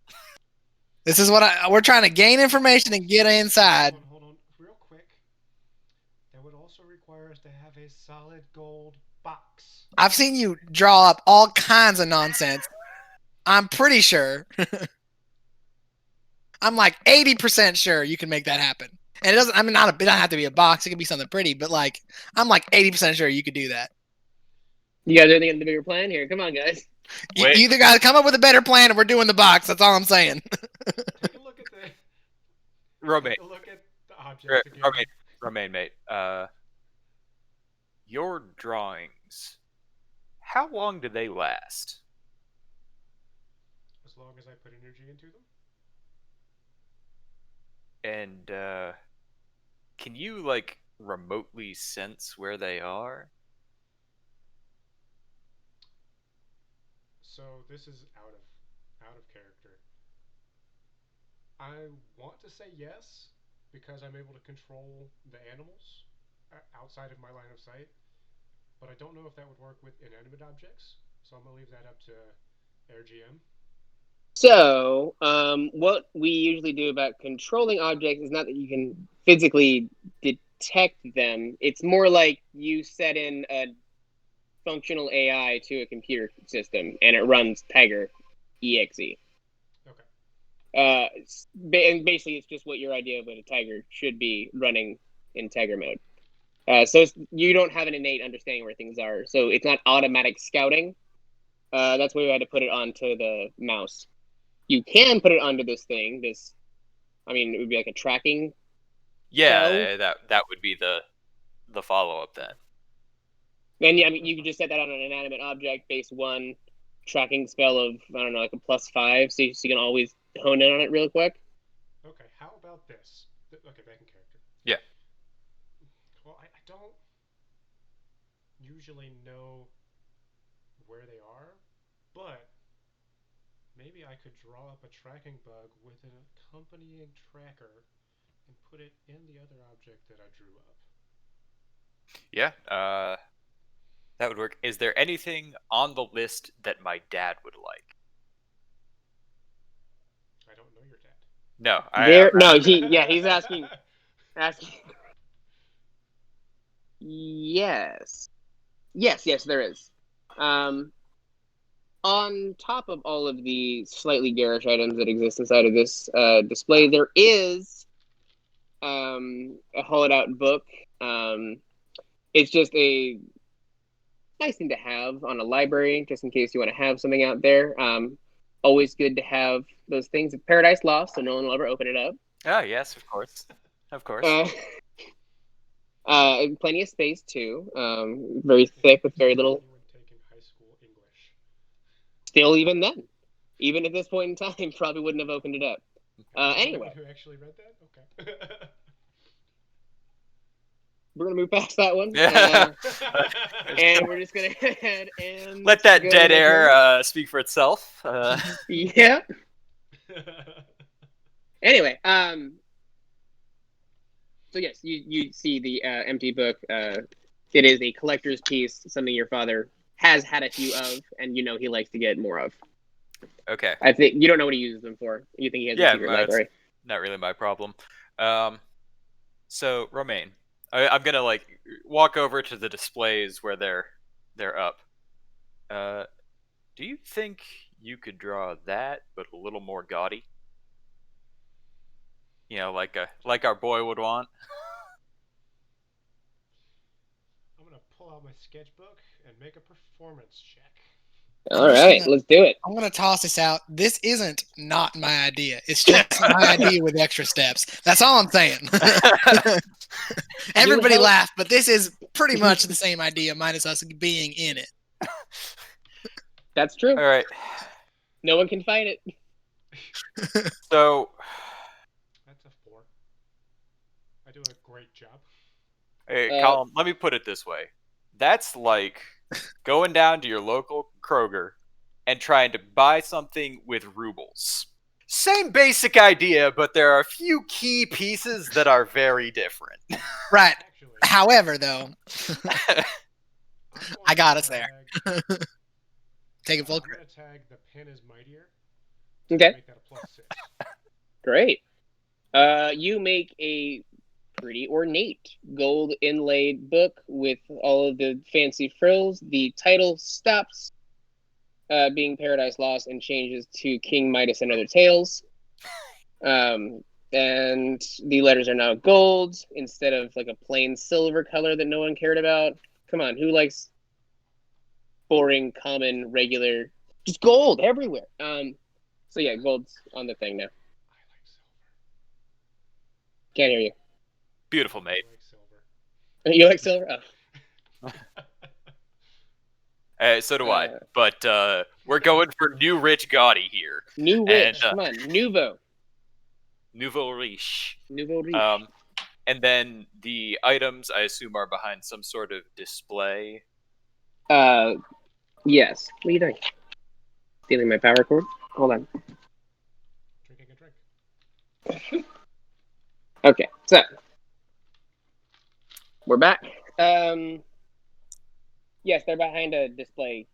This is what we're trying to gain information and get inside. Hold on, real quick. That would also require us to have a solid gold box. I've seen you draw up all kinds of nonsense. I'm pretty sure. I'm like 80% sure you can make that happen. And it doesn't, I mean, it doesn't have to be a box. It could be something pretty, but like, I'm like 80% sure you could do that. You guys are thinking of the bigger plan here? Come on, guys. You either got to come up with a better plan or we're doing the box. That's all I'm saying. Take a look at the... Romain. Take a look at the objects again. Romain, mate. Your drawings, how long do they last? As long as I put energy into them. And, can you, like, remotely sense where they are? So this is out of character. I want to say yes, because I'm able to control the animals outside of my line of sight, but I don't know if that would work with inanimate objects, so I'm going to leave that up to AirGM. So, what we usually do about controlling objects is not that you can physically detect them. It's more like you set in a functional AI to a computer system, and it runs Tiger EXE. Okay. And basically, it's just what your idea of what a Tiger should be running in Tiger mode. So you don't have an innate understanding where things are. So it's not automatic scouting. That's why we had to put it onto the mouse. You can put it onto this thing. It would be like a tracking. Yeah, that would be the follow-up then. And yeah, you can just set that on an inanimate object, base 1, tracking spell of, I don't know, like a +5, so you can always hone in on it real quick. Okay, how about this? Okay, back in character. Yeah. Well, I don't usually know where they are, but maybe I could draw up a tracking bug with an accompanying tracker and put it in the other object that I drew up. Yeah, that would work. Is there anything on the list that my dad would like? I don't know your dad. He's asking. Yes, there is. On top of all of the slightly garish items that exist inside of this display, there is a hollowed out book. It's just a nice thing to have on a library, just in case you want to have something out there. Always good to have those things. It's Paradise Lost, so no one will ever open it up. Oh, yes, of course. Of course. Plenty of space, too. Very thick with very little... Taking high school English. Still, even then. Even at this point in time, probably wouldn't have opened it up. Anyway. Who actually read that? Okay. We're going to move past that one. Yeah. And we're just going to head and... Let that dead air speak for itself. Yeah. Anyway, so yes, you see the empty book. It is a collector's piece, something your father has had a few of, and you know he likes to get more of. Okay. I think you don't know what he uses them for. You think he has a secret library. Not really my problem. So, Romain, I'm going to walk over to the displays where they're up. Do you think you could draw that, but a little more gaudy? You know, like our boy would want. I'm gonna pull out my sketchbook and make a performance check. All right, let's do it. I'm gonna toss this out. This isn't not my idea. It's just my idea with extra steps. That's all I'm saying. Everybody laughed, but this is pretty much the same idea, minus us being in it. That's true. All right. No one can fight it. So. That's a 4. I do a great job. Hey, Colin, let me put it this way. That's like going down to your local Kroger and trying to buy something with rubles. Same basic idea, but there are a few key pieces that are very different. Right. Actually, However, though, I'm going I got to us there. tag- Take it full I'm credit. going to tag the pen is mightier. Okay. Make that a +6. Great. You make a pretty ornate gold inlaid book with all of the fancy frills. The title stops being Paradise Lost and changes to King Midas and Other Tales. And the letters are now gold instead of like a plain silver color that no one cared about. Come on, who likes boring, common, regular, just gold everywhere? So yeah, gold's on the thing now. I like silver. Can't hear you. Beautiful, mate. I like silver. You like silver? Oh. So do I. But we're going for new rich gaudy here. New And, rich. Come on, nouveau. Nouveau riche. Nouveau riche. And then the items, I assume, are behind some sort of display. Yes. What are you doing? Stealing my power cord? Hold on. Drinking a drink. Okay, so we're back. Yes, they're behind a display.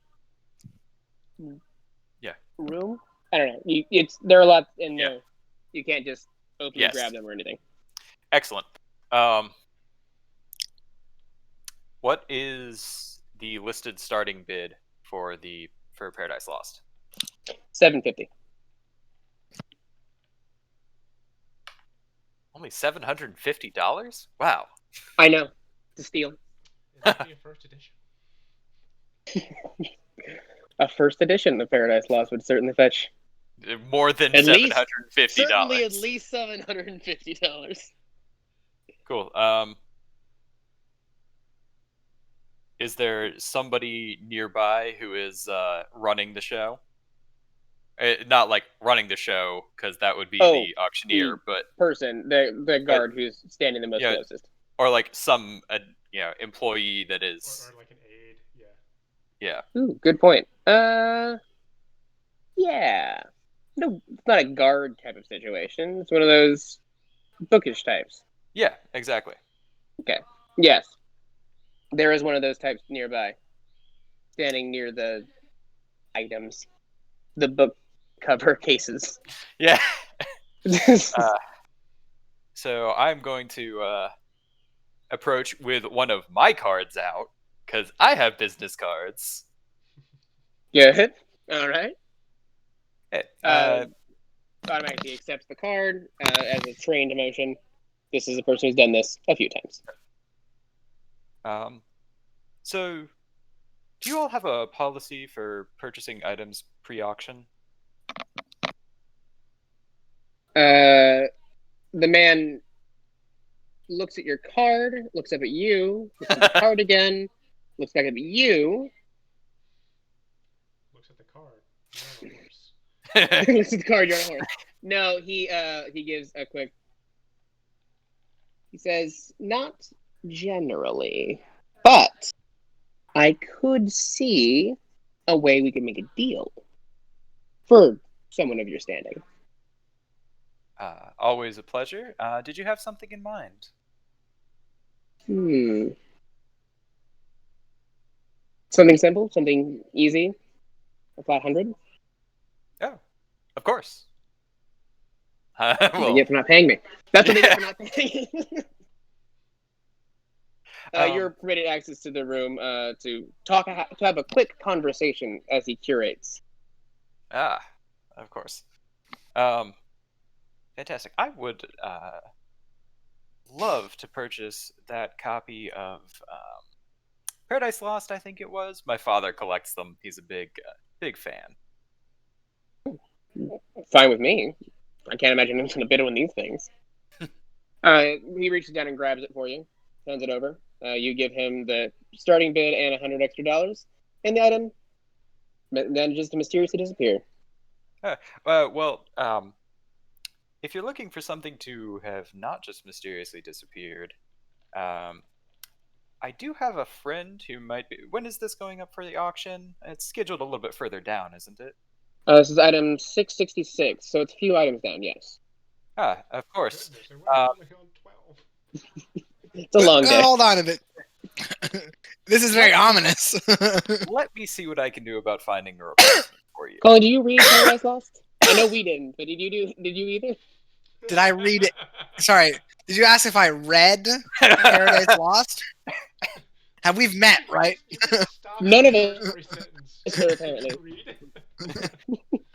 Yeah. Room. I don't know. There are a lot in Yeah. there. You can't just open Yes. and grab them or anything. Excellent. What is the listed starting bid for Paradise Lost? $750. Only $750? Wow. I know. To steal. Is that be a first edition? A first edition of Paradise Lost would certainly fetch More than At least- $750. certainly at least $750. Cool. Is there somebody nearby who is running the show? Not like running the show, because that would be the auctioneer, but Person, the guard who's standing the most Yeah. closest. or like some employee that is Or like an aide, yeah. yeah. Ooh, good point. Yeah. No, it's not a guard type of situation. It's one of those bookish types. Yeah, exactly. Yes. There is one of those types nearby. Standing near the items. The book cover cases. Yeah. So I'm going to approach with one of my cards out, because I have business cards. Good. Alright. Hey, Automatically accepts the card as a trained emotion. This is a person who's done this a few times. So, do you all have a policy for purchasing items pre-auction? The man looks at your card, looks up at you, looks at the card again, looks back at you, Looks at the card. You're on a horse. looks at the card, you're on a horse. No, he gives a quick. He says, "Not generally, but I could see a way we could make a deal for someone of your standing." Always a pleasure. Did you have something in mind? Something simple, something easy. A flat 100. Oh, of course. What they Well, get for not paying me. That's what they get for not paying. You're permitted access to the room to have a quick conversation as he curates. of course. Fantastic. I would love to purchase that copy of Paradise Lost, I think it was. My father collects them. He's a big fan. Fine with me. I can't imagine him going to bid on these things. He reaches down and grabs it for you, hands it over. You give him the starting bid and $100 extra, and the item manages to mysteriously disappear. If you're looking for something to have not just mysteriously disappeared, I do have a friend who might be. When is this going up for the auction? It's scheduled a little bit further down, isn't it? This is item 666, so it's a few items down. Yes, Ah, of course. Goodness, and we're only on 12. it's a long day. Hold on a bit. This is very ominous. Let me see what I can do about finding a replacement for you. Colin, do you read Paradise Lost? I know we didn't, but did you either? Did I read it? Sorry, did you ask if I read Paradise Lost? Have we met, right? None of us, apparently.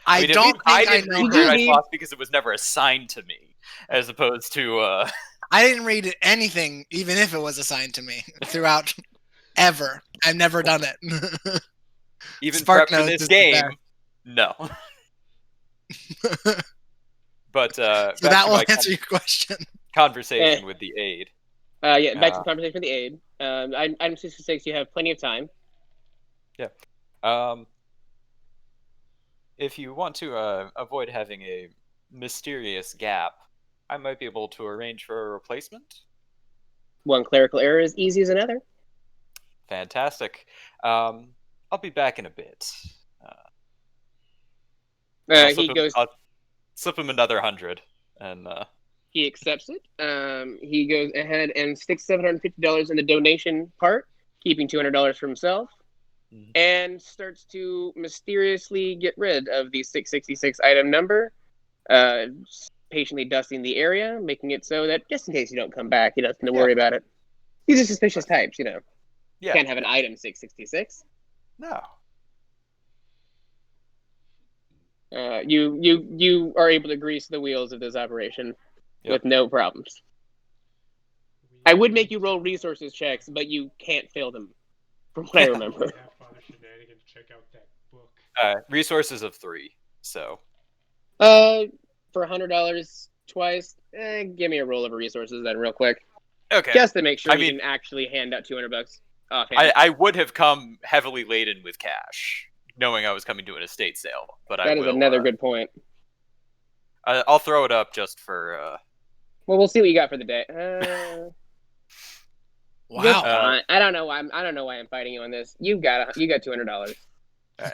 I mean, don't think I didn't know read how. Paradise Lost because it was never assigned to me, as opposed to. I didn't read anything, even if it was assigned to me, throughout ever. I've never done it. Even Spark prep for Notes this is the game, best. no. But So back that to will my answer your question. conversation with the aid. Yeah, back to the conversation for the aid. Item 66, you have plenty of time. If you want to avoid having a mysterious gap, I might be able to arrange for a replacement. One clerical error is easy as another. Fantastic. I'll be back in a bit. I'll slip him another 100, and he accepts it. He goes ahead and sticks $750 in the donation part, keeping $200 for himself, and starts to mysteriously get rid of the 666 item number, patiently dusting the area, making it so that just in case you don't come back, he doesn't have to worry about it. These are suspicious types, you know. Yeah. Can't have an item 666. No. You are able to grease the wheels of this operation with no problems. I would make you roll resources checks, but you can't fail them, from what I remember. Check out that book. Resources of 3. So. For $100 twice, give me a roll of resources then, real quick. Okay. Just to make sure you can actually hand out $200 offhand. I would have come heavily laden with cash, knowing I was coming to an estate sale, but that is another good point. I'll throw it up just for. Well, we'll see what you got for the day. Wow. I don't know why I'm fighting you on this. You got $200. Right.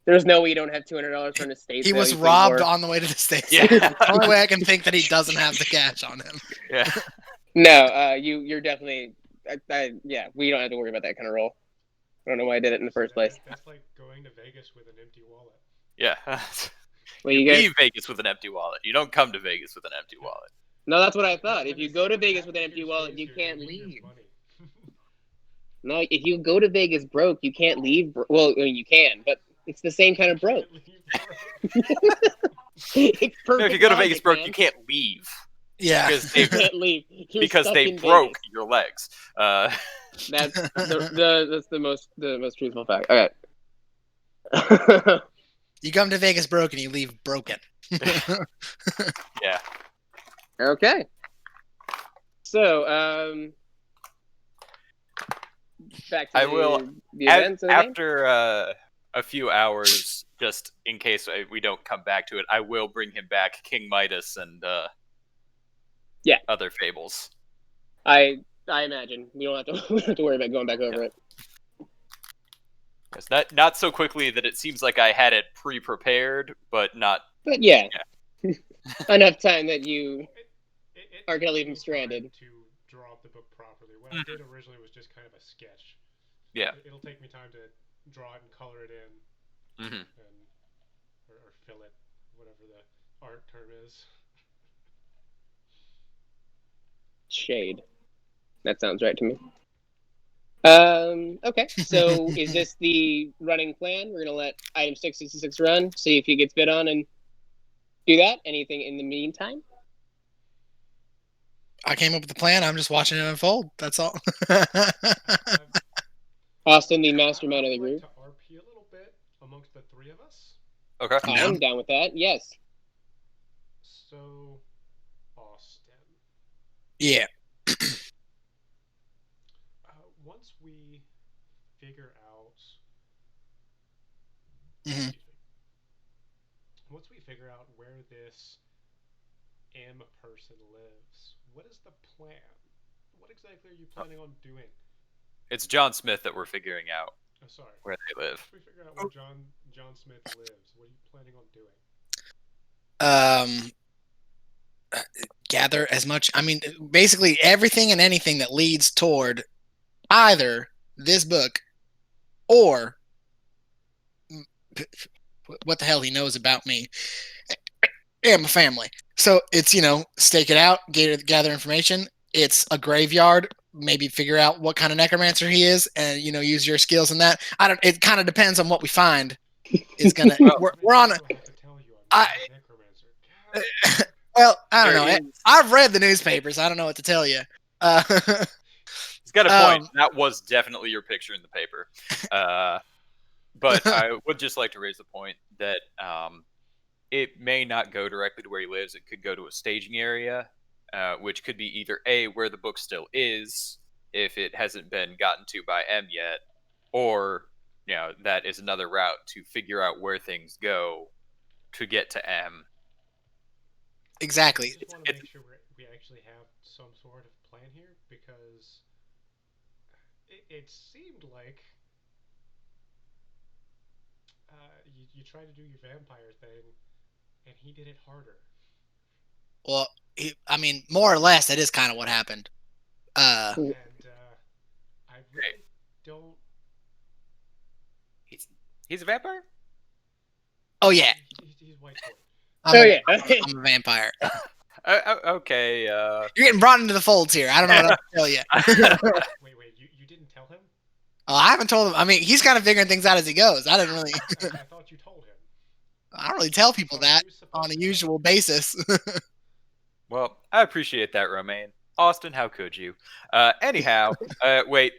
There's no way you don't have $200 for an estate sale. He was robbed on the way to the States. Yeah. The only way I can think that he doesn't have the cash on him. Yeah. No, you're definitely. Yeah, we don't have to worry about that kind of roll. I don't know why I did it in the first place. That's like going to Vegas with an empty wallet. Yeah. Well, you leave Vegas with an empty wallet. You don't come to Vegas with an empty wallet. No, that's what I thought. If you go to Vegas with an empty wallet, you can't leave. No, if you go to Vegas broke, you can't leave. Well, you can, but it's the same kind of broke. It's perfect. No, if you go to Vegas broke, man. You can't leave. Yeah. Because they, you can't leave. because they broke your legs. That's the most truthful fact. Okay. You come to Vegas broke and you leave broken. Yeah. Okay. So, back to I will the events of the game? after a few hours, just in case we don't come back to it. I will bring him back King Midas and other fables. I imagine we don't have to worry about going back over it. It's not so quickly that it seems like I had it pre-prepared, but not. But yeah. Enough time that you aren't gonna leave him stranded. To draw up the book properly. What I did originally was just kind of a sketch. Yeah. It'll take me time to draw it and color it in, and or fill it, whatever the art term is. Shade. That sounds right to me. Okay, so is this the running plan? We're gonna let item 666 run, see if he gets bid on, and do that. Anything in the meantime? I came up with the plan. I'm just watching it unfold. That's all. Austin, the mastermind of the group. To RP a little bit amongst the three of us. Okay. I'm down with that. Yes. So, Austin. Yeah. Once we figure out, once we figure out where this M person lives, what is the plan? What exactly are you planning on doing? It's John Smith that we're figuring out Oh, sorry. where they live. If we figure out where John Smith lives, what are you planning on doing? Gather as much. I mean, basically everything and anything that leads toward either this book or what the hell he knows about me and my family. So it's, stake it out, gather information. It's a graveyard. Maybe figure out what kind of necromancer he is, and use your skills in that. It kind of depends on what we find. It's gonna. we're on. Well, I don't know. I've read the newspapers. I don't know what to tell you. He's got a point. That was definitely your picture in the paper. But I would just like to raise the point that it may not go directly to where he lives. It could go to a staging area, which could be either A, where the book still is, if it hasn't been gotten to by M yet, or that is another route to figure out where things go to get to M. Exactly. I just want to make sure we actually have some sort of plan here, because it seemed like you tried to do your vampire thing, and he did it harder. Well, more or less, that is kind of what happened. I really don't. He's a vampire? Oh yeah. He's white. I'm a vampire. Okay. You're getting brought into the folds here. I don't know what else to tell you. Wait, you didn't tell him? Oh, I haven't told him. He's kind of figuring things out as he goes. I didn't really. I thought you told him. I don't really tell people that on a usual basis. Well, I appreciate that, Romain. Austin, how could you? Anyhow, wait.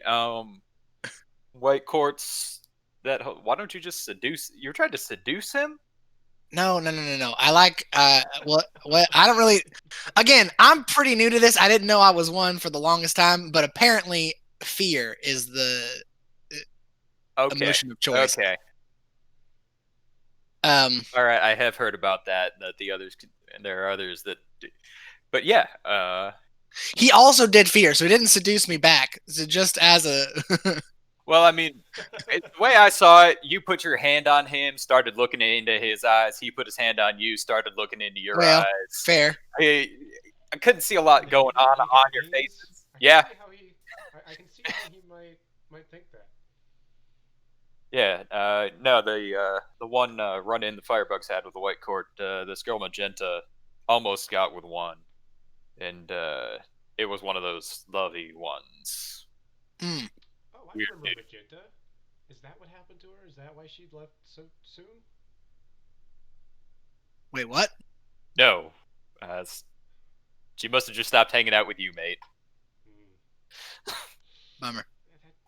White Court's that. Why don't you just seduce? You're trying to seduce him? No. I like. What? I don't really. Again, I'm pretty new to this. I didn't know I was one for the longest time, but apparently, fear is the emotion of choice. Okay. All right, I have heard about that. That there are others that, but yeah. He also did fear, so he didn't seduce me back. So just as a. Well, the way I saw it, you put your hand on him, started looking into his eyes. He put his hand on you, started looking into your eyes. Fair. I couldn't see a lot going on your faces. Yeah. I can see how he might think that. Yeah, no, the one run-in the Firebugs had with the White Court, this girl Magenta almost got with one, and it was one of those lovey ones. Mm. Oh, I remember Magenta. Is that what happened to her? Is that why she left so soon? Wait, what? No, she must have just stopped hanging out with you, mate. Bummer.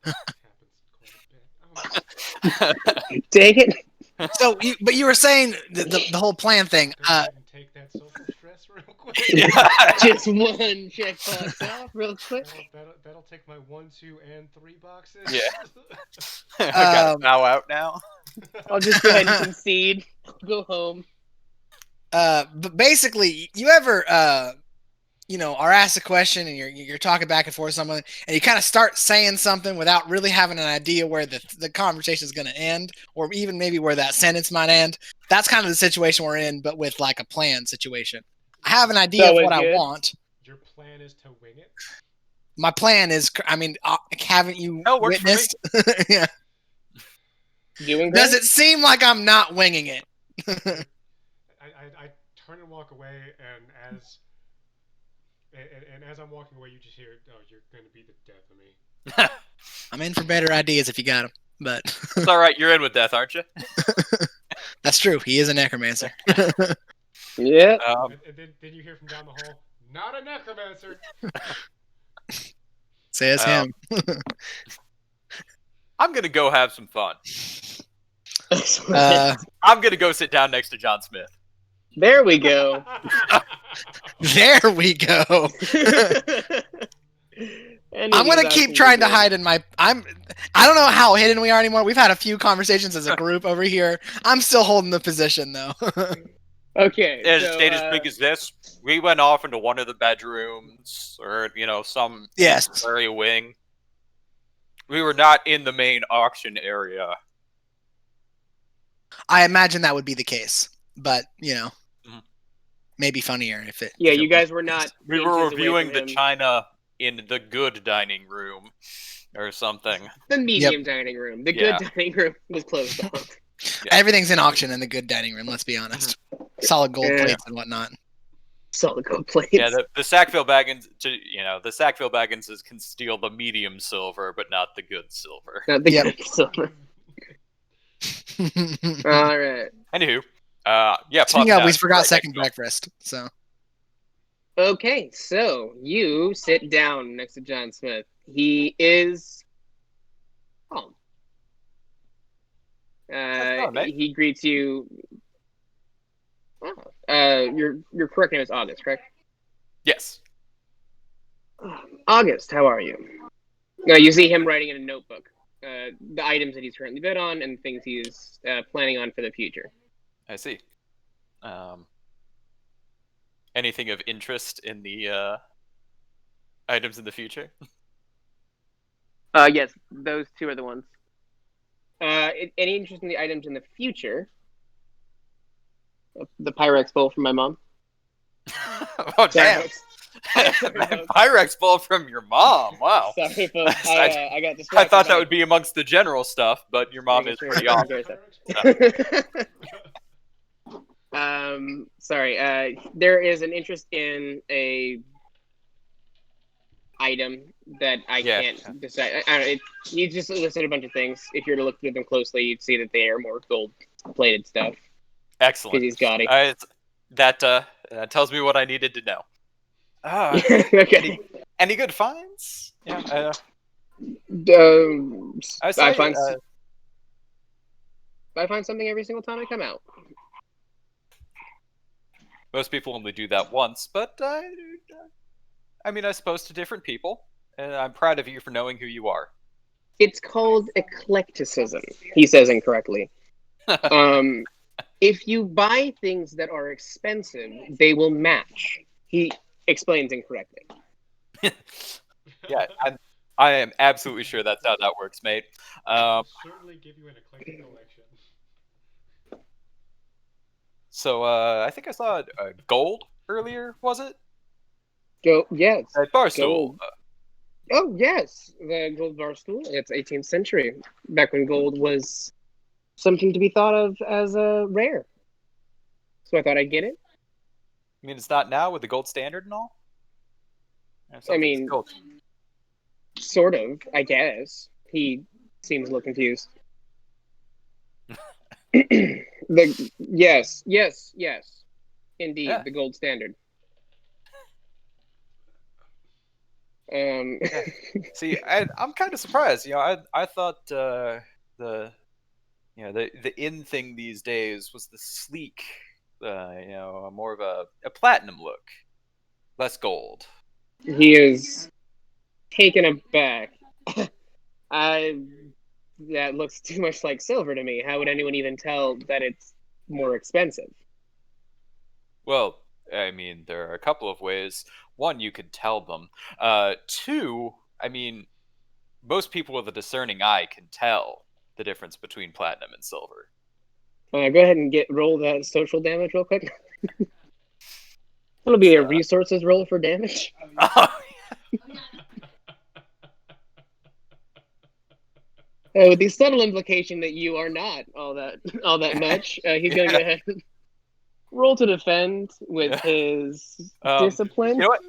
Yeah, that happens quite a bit. Dang it. So, you were saying the whole plan thing. Take that social stress real quick. Just one checkbox off real quick. That'll take my 1, 2, and 3 boxes. Yeah. I gotta bow out now. I'll just go ahead and concede. Go home. But basically, you ever are asked a question and you're talking back and forth with someone, and you kind of start saying something without really having an idea where the conversation is going to end, or even maybe where that sentence might end. That's kind of the situation we're in, but with like a planned situation. I have an idea of what I want. Your plan is to wing it? My plan is, haven't you witnessed? Yeah. Does it seem like I'm not winging it? I turn and walk away, and as I'm walking away, you just hear, "Oh, you're going to be the death of me." I'm in for better ideas if you got them, but it's all right. You're in with death, aren't you? That's true. He is a necromancer. Yeah. And then you hear from down the hall, "Not a necromancer." Says him. I'm gonna go have some fun. I'm gonna go sit down next to John Smith. There we go. There we go. I'm gonna keep trying to hide in my. I don't know how hidden we are anymore. We've had a few conversations as a group over here. I'm still holding the position though. Okay. It stayed as big as this. We went off into one of the bedrooms, or some area wing. We were not in the main auction area. I imagine that would be the case, but Mhm. maybe funnier if it. Yeah, if it you was guys were not. We inches were away reviewing from the him. china in the good dining room, or something. The medium dining room. The Yeah. good dining room was closed off. Yeah. Everything's in auction in the good dining room. Let's be honest. Solid gold Yeah. plates and whatnot. Solid gold plates. Yeah, the Sackville Baggins, the Sackville Bagginses can steal the medium silver, but not the good silver. Not the Yep. good silver. All right. Anywho, Speaking of, we podcast forgot right second next to him. breakfast. So Okay, so you sit down next to John Smith. He is calm. How's it going, mate? He greets you. Your correct name is August, correct? Yes. August, how are you? You see him writing in a notebook the items that he's currently bid on and things he's planning on for the future. I see. Anything of interest in the items in the future? Yes, those two are the ones. Any interest in the items in the future? The Pyrex bowl from my mom. Oh, damn. Sorry, folks. Pyrex bowl from your mom. Wow. Sorry, folks. I I got distracted. I thought that by- would be amongst the general stuff, but your mom is pretty off. Sorry. There is an interest in a item that I can't decide. You just listed a bunch of things. If you were to look through them closely, you'd see that they are more gold-plated stuff. Excellent. Because he's gaudy. That tells me what I needed to know. Okay. Any good finds? Yeah. I find something every single time I come out. Most people only do that once, but I mean, I suppose to different people, and I'm proud of you for knowing who you are. It's called eclecticism, he says incorrectly. If you buy things that are expensive, they will match. He explains incorrectly. Yeah, I am absolutely sure that's how that works, mate. Certainly give you an eclectic collection. So I think I saw gold earlier, was it? Yes. At Barstool. Gold. Oh, yes. The gold bar stool. It's 18th century. Back when gold was something to be thought of as rare. So I thought I'd get it. I mean, it's not now with the gold standard and all? I mean, gold. Sort of, I guess. He seems a little confused. Yes. Indeed, Yeah. the gold standard. See, I'm kind of surprised. I thought the in thing these days was the sleek, more of a platinum look, less gold. He is taken aback. That looks too much like silver to me. How would anyone even tell that it's more expensive? Well, I mean, there are a couple of ways. One, you could tell them. Two, I mean, most people with a discerning eye can tell the difference between platinum and silver. Go ahead and roll that social damage real quick. It'll be a resources roll for damage. With the subtle implication that you are not all that much, he's going to go ahead and roll to defend with his discipline. You know what?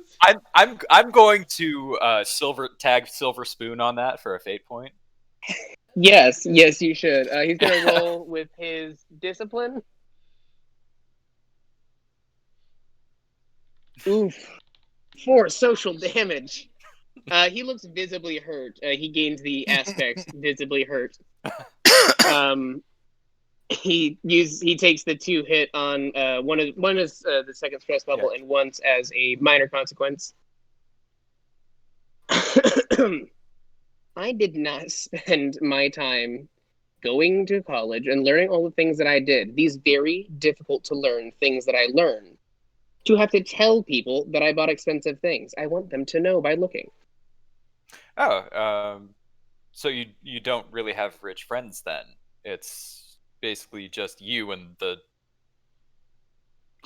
I'm going to tag Silver Spoon on that for a fate point. Yes, you should. He's going to roll with his discipline. Oof. 4 social damage. He looks visibly hurt. He gains the aspect visibly hurt. He takes the 2 hit on one is the second stress level, and one's as a minor consequence. I did not spend my time going to college and learning all the things that I did. These very difficult to learn things that I learned. To have to tell people that I bought expensive things. I want them to know by looking. Oh, So you don't really have rich friends then. It's basically just you and the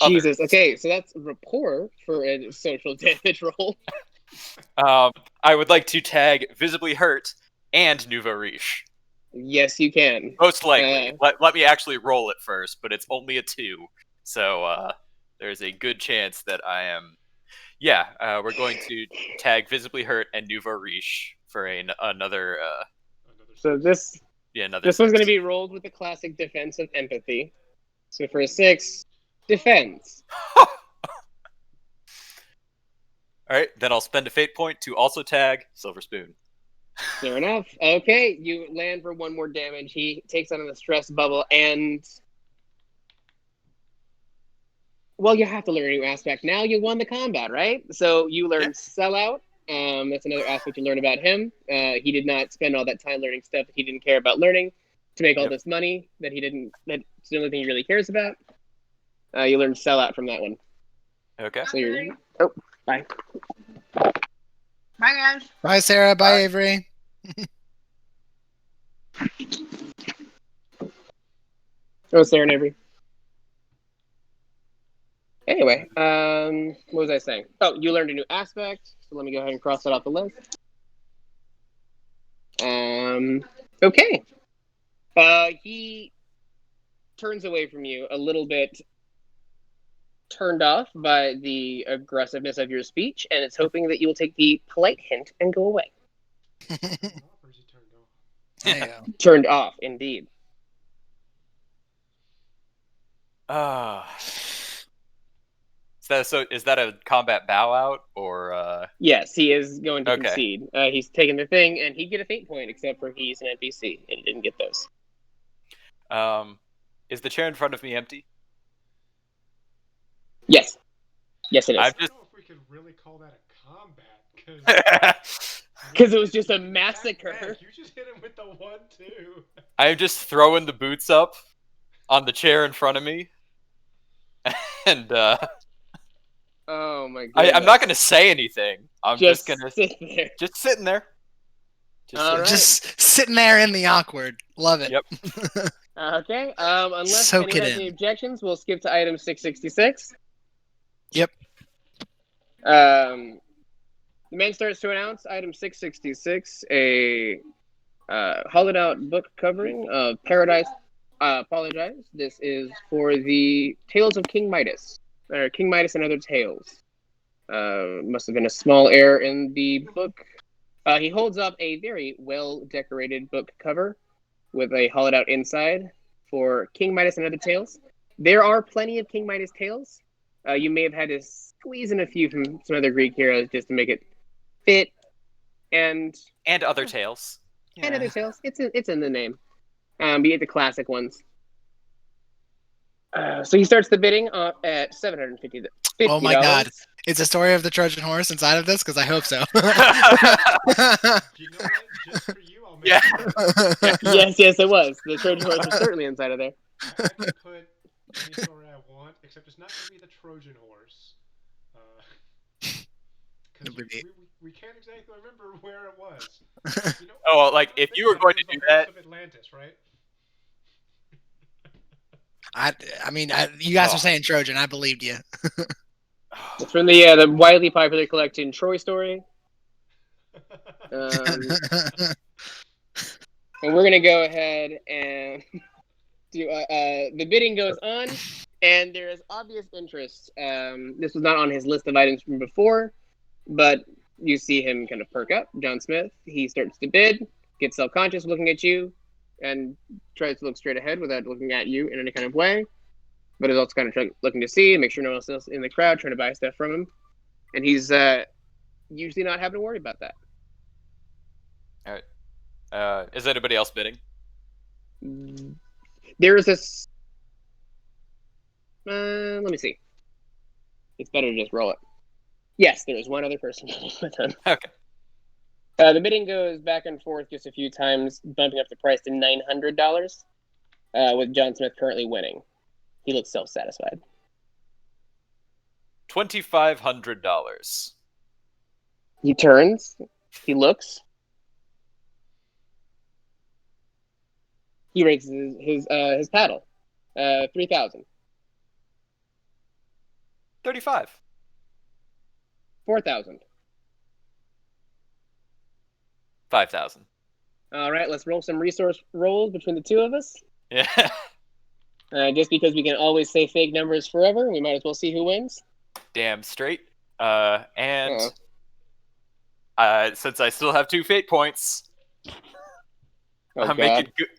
Jesus. others. Okay, so that's rapport for a social damage roll. I would like to tag Visibly Hurt and Nouveau Riche. Yes, you can. Most likely. Let me actually roll it first, but it's only a 2. So there's a good chance that I am... Yeah, we're going to tag Visibly Hurt and Nouveau Riche for another... So this another one's 6. going to be rolled with the classic defense of empathy. So for a 6, defense. Alright, then I'll spend a fate point to also tag Silver Spoon. Fair enough. Okay, you land for 1 more damage. He takes out of the stress bubble, and... Well, you have to learn a new aspect. Now you won the combat, right? So you learn Sellout. That's another aspect you learn about him. He did not spend all that time learning stuff that he didn't care about learning to make all this money that he didn't... That's the only thing he really cares about. You learn Sellout from that one. Okay. So you're... Oh, bye. Bye, guys. Bye, Sarah. Bye, Avery. Oh, Sarah and Avery. Anyway, what was I saying? Oh, you learned a new aspect, so let me go ahead and cross that off the list. Okay. He turns away from you a little bit, turned off by the aggressiveness of your speech, and is hoping that you will take the polite hint and go away. Or is he turned off? There you go. Turned off, indeed. Is that a combat bow out or Yes, he is going to Okay. concede. He's taken the thing, and he'd get a fate point, except for he's an NPC, and he didn't get those. is the chair in front of me empty? Yes. Yes, it I'm is. I don't know if we could really call that a combat, Because it was just a massacre. You just hit him with the 1-2. I'm just throwing the boots up on the chair in front of me. And Oh my god. I'm not gonna say anything. I'm just gonna sit there. just sitting there. All right. Just sitting there in the awkward. Love it. Yep. Okay. Unless Soak anyone it has any in. objections, we'll skip to item 666. Yep. The man starts to announce item 666, a hollowed out book covering of Paradise. Apologize. This is for the Tales of King Midas, or King Midas and Other Tales. Must have been a small error in the book. He holds up a very well decorated book cover with a hollowed out inside for King Midas and Other Tales. There are plenty of King Midas tales. You may have had to squeeze in a few from some other Greek heroes just to make it fit, and other tales. and other tales. It's in the name. Be it the classic ones. So he starts the bidding at $750. Oh my god. It's a story of the Trojan horse inside of this? Because I hope so. You know what? Just for you, I'll make Yeah. Yes, it was. The Trojan horse was certainly inside of there. I can put any story I want, except it's not going to be the Trojan horse. Because we can't exactly remember where it was. You know, Oh, like if you were going to do that, of Atlantis, right? I mean, you guys were saying Trojan. I believed you. It's from the widely popular collection Troy Story. And we're going to go ahead and do the bidding goes on, and there is obvious interest. This was not on his list of items from before, but you see him kind of perk up. John Smith, he starts to bid, gets self-conscious looking at you, and tries to look straight ahead without looking at you in any kind of way, but is also kind of looking to see and make sure no one else in the crowd trying to buy stuff from him. And he's usually not having to worry about that. all right. Is anybody else bidding? There is this. Let me see. It's better to just roll it. Yes, there is one other person with him. Okay. The bidding goes back and forth just a few times, bumping up the price to $900, with John Smith currently winning. He looks self-satisfied. $2,500. He turns. He looks. He raises his paddle. 3,000. 35. 4,000. 5,000. All right, let's roll some resource rolls between the two of us. Yeah. Just because we can always say fake numbers forever, we might as well see who wins. Damn straight. And since I still have 2 fate points, Oh,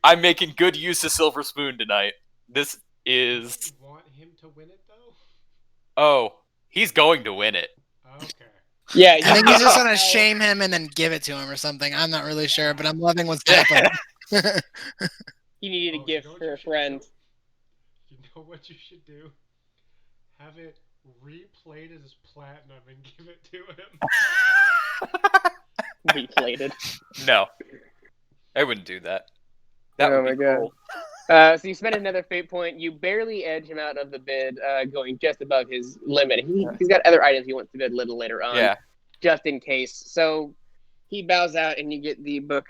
I'm making good use of Silver Spoon tonight. This is. Do you want him to win it though? Oh, he's going to win it. Okay. Yeah, I think he's just gonna shame him and then give it to him or something. I'm not really sure, but I'm loving what's happening. He needed a gift for a friend. You know what you should do? Have it replayed as platinum and give it to him. Replated. No, I wouldn't do that. That Oh would be my God. cool. So you spend another fate point. You barely edge him out of the bid, going just above his limit. He's got other items he wants to bid a little later on, Yeah. just in case. So he bows out, and you get the book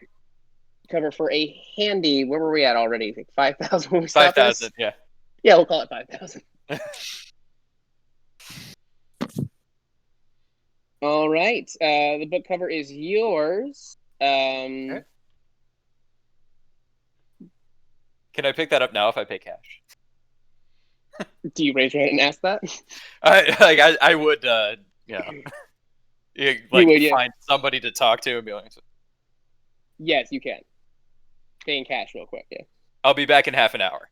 cover for a handy. Where were we at already? Like 5,000 when we stopped this? 5,000. Yeah. Yeah, we'll call it 5,000. All right. The book cover is yours. Okay. Can I pick that up now if I pay cash? Do you raise your hand and ask that? I would, yeah. Find somebody to talk to and be like, Yes, you can. Pay in cash real quick, yeah. I'll be back in half an hour.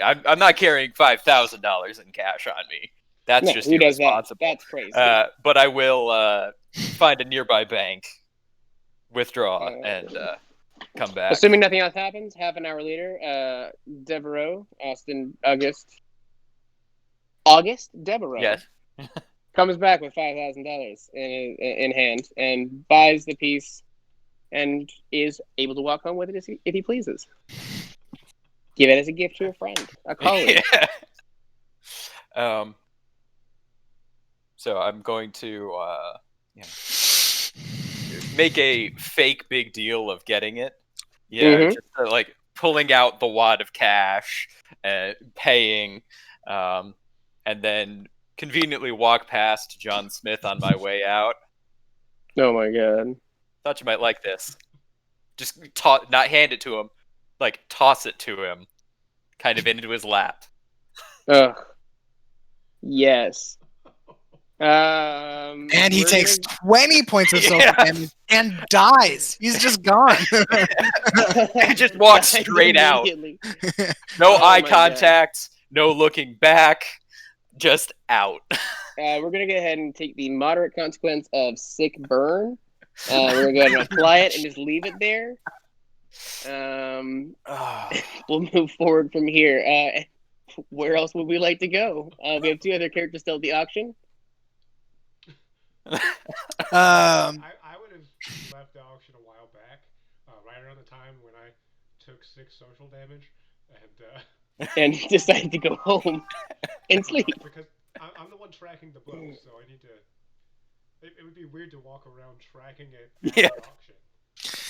I'm not carrying $5,000 in cash on me. That's just who does that? irresponsible. That's crazy. But I will find a nearby bank, withdraw, and come back. Assuming nothing else happens, half an hour later, Devereaux, August Devereaux, Yes. comes back with $5,000 in hand and buys the piece and is able to walk home with it if he pleases. Give it as a gift to a friend, a colleague. Yeah. So I'm going to make a fake big deal of getting it. Yeah, just like pulling out the wad of cash, paying, and then conveniently walk past John Smith on my way out. Oh my God. Thought you might like this. Just not hand it to him, like toss it to him, kind of into his lap. Ugh. Yes. And he takes 20 points of silver damage and dies. He's just gone. He just walks straight out. No eye contact, no looking back, just out. We're going to go ahead and take the moderate consequence of sick burn. We're going to go ahead and apply it and just leave it there. We'll move forward from here. Where else would we like to go? We have 2 other characters still at the auction. I would have left the auction a while back, right around the time when I took 6 social damage, and decided to go home and sleep. Because I'm the one tracking the book, so I need to. It would be weird to walk around tracking it at the auction.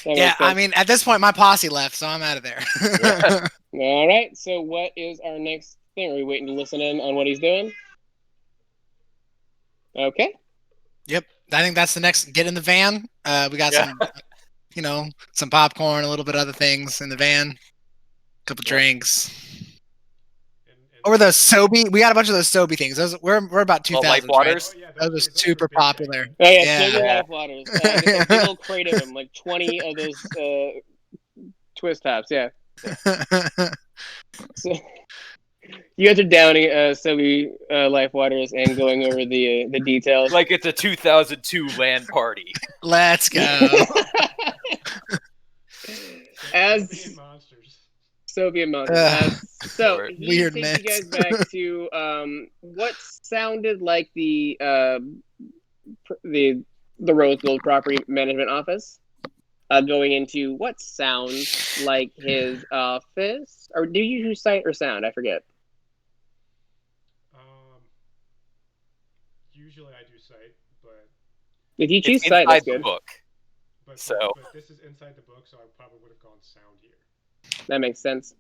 Yeah, I mean, at this point, my posse left, so I'm out of there. All right, so what is our next thing? Are we waiting to listen in on what he's doing? Okay. Yep, I think that's the next. Get in the van. We got some, some popcorn, a little bit of other things in the van. A couple drinks. Or those Sobe. We got a bunch of those Sobe things. We're about 2,000. Life waters. Oh, yeah, Those are super popular. Oh yeah, Sobe Life Waters. Just a big old crate of them, like 20 of those twist tops. Yeah. So, you guys are downing Sobe Life Waters and going over the details. Like it's a 2002 LAN party. Let's go. As Soviet monsters. So he weird takes you guys back to what sounded like the Rosegold Property Management Office. Going into what sounds like his office. Or do you use sight or sound? I forget. Usually I do sight, but if you choose it's sight, that's the good. book. But So this is inside the book, so I probably would have gone sound here. That makes sense.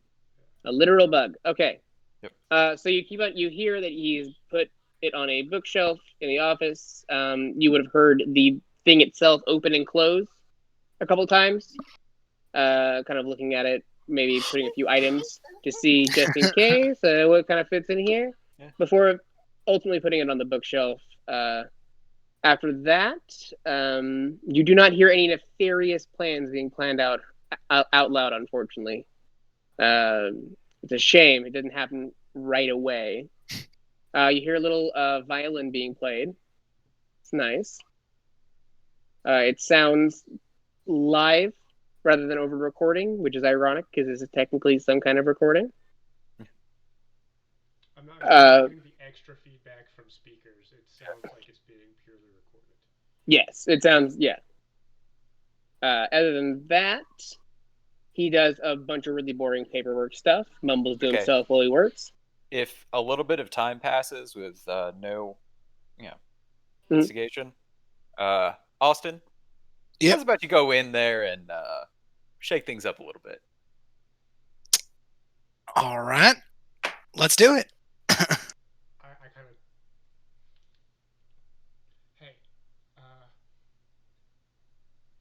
A literal bug. Okay. Yep. So you hear that he's put it on a bookshelf in the office. You would have heard the thing itself open and close a couple times. Kind of looking at it, maybe putting a few items to see just in case what kind of fits in here before ultimately putting it on the bookshelf. After that, you do not hear any nefarious plans being planned out loud, unfortunately. It's a shame it didn't happen right away. You hear a little violin being played. It's nice. It sounds live rather than over recording, which is ironic because this is technically some kind of recording. I'm not getting the extra feedback from speakers. It sounds like it's being purely recorded. Yes, it sounds, yeah. Other than that, he does a bunch of really boring paperwork stuff, mumbles to himself while he works. If a little bit of time passes with no, investigation, Austin, how's about you go in there and shake things up a little bit? All right, let's do it. I kind of... Hey,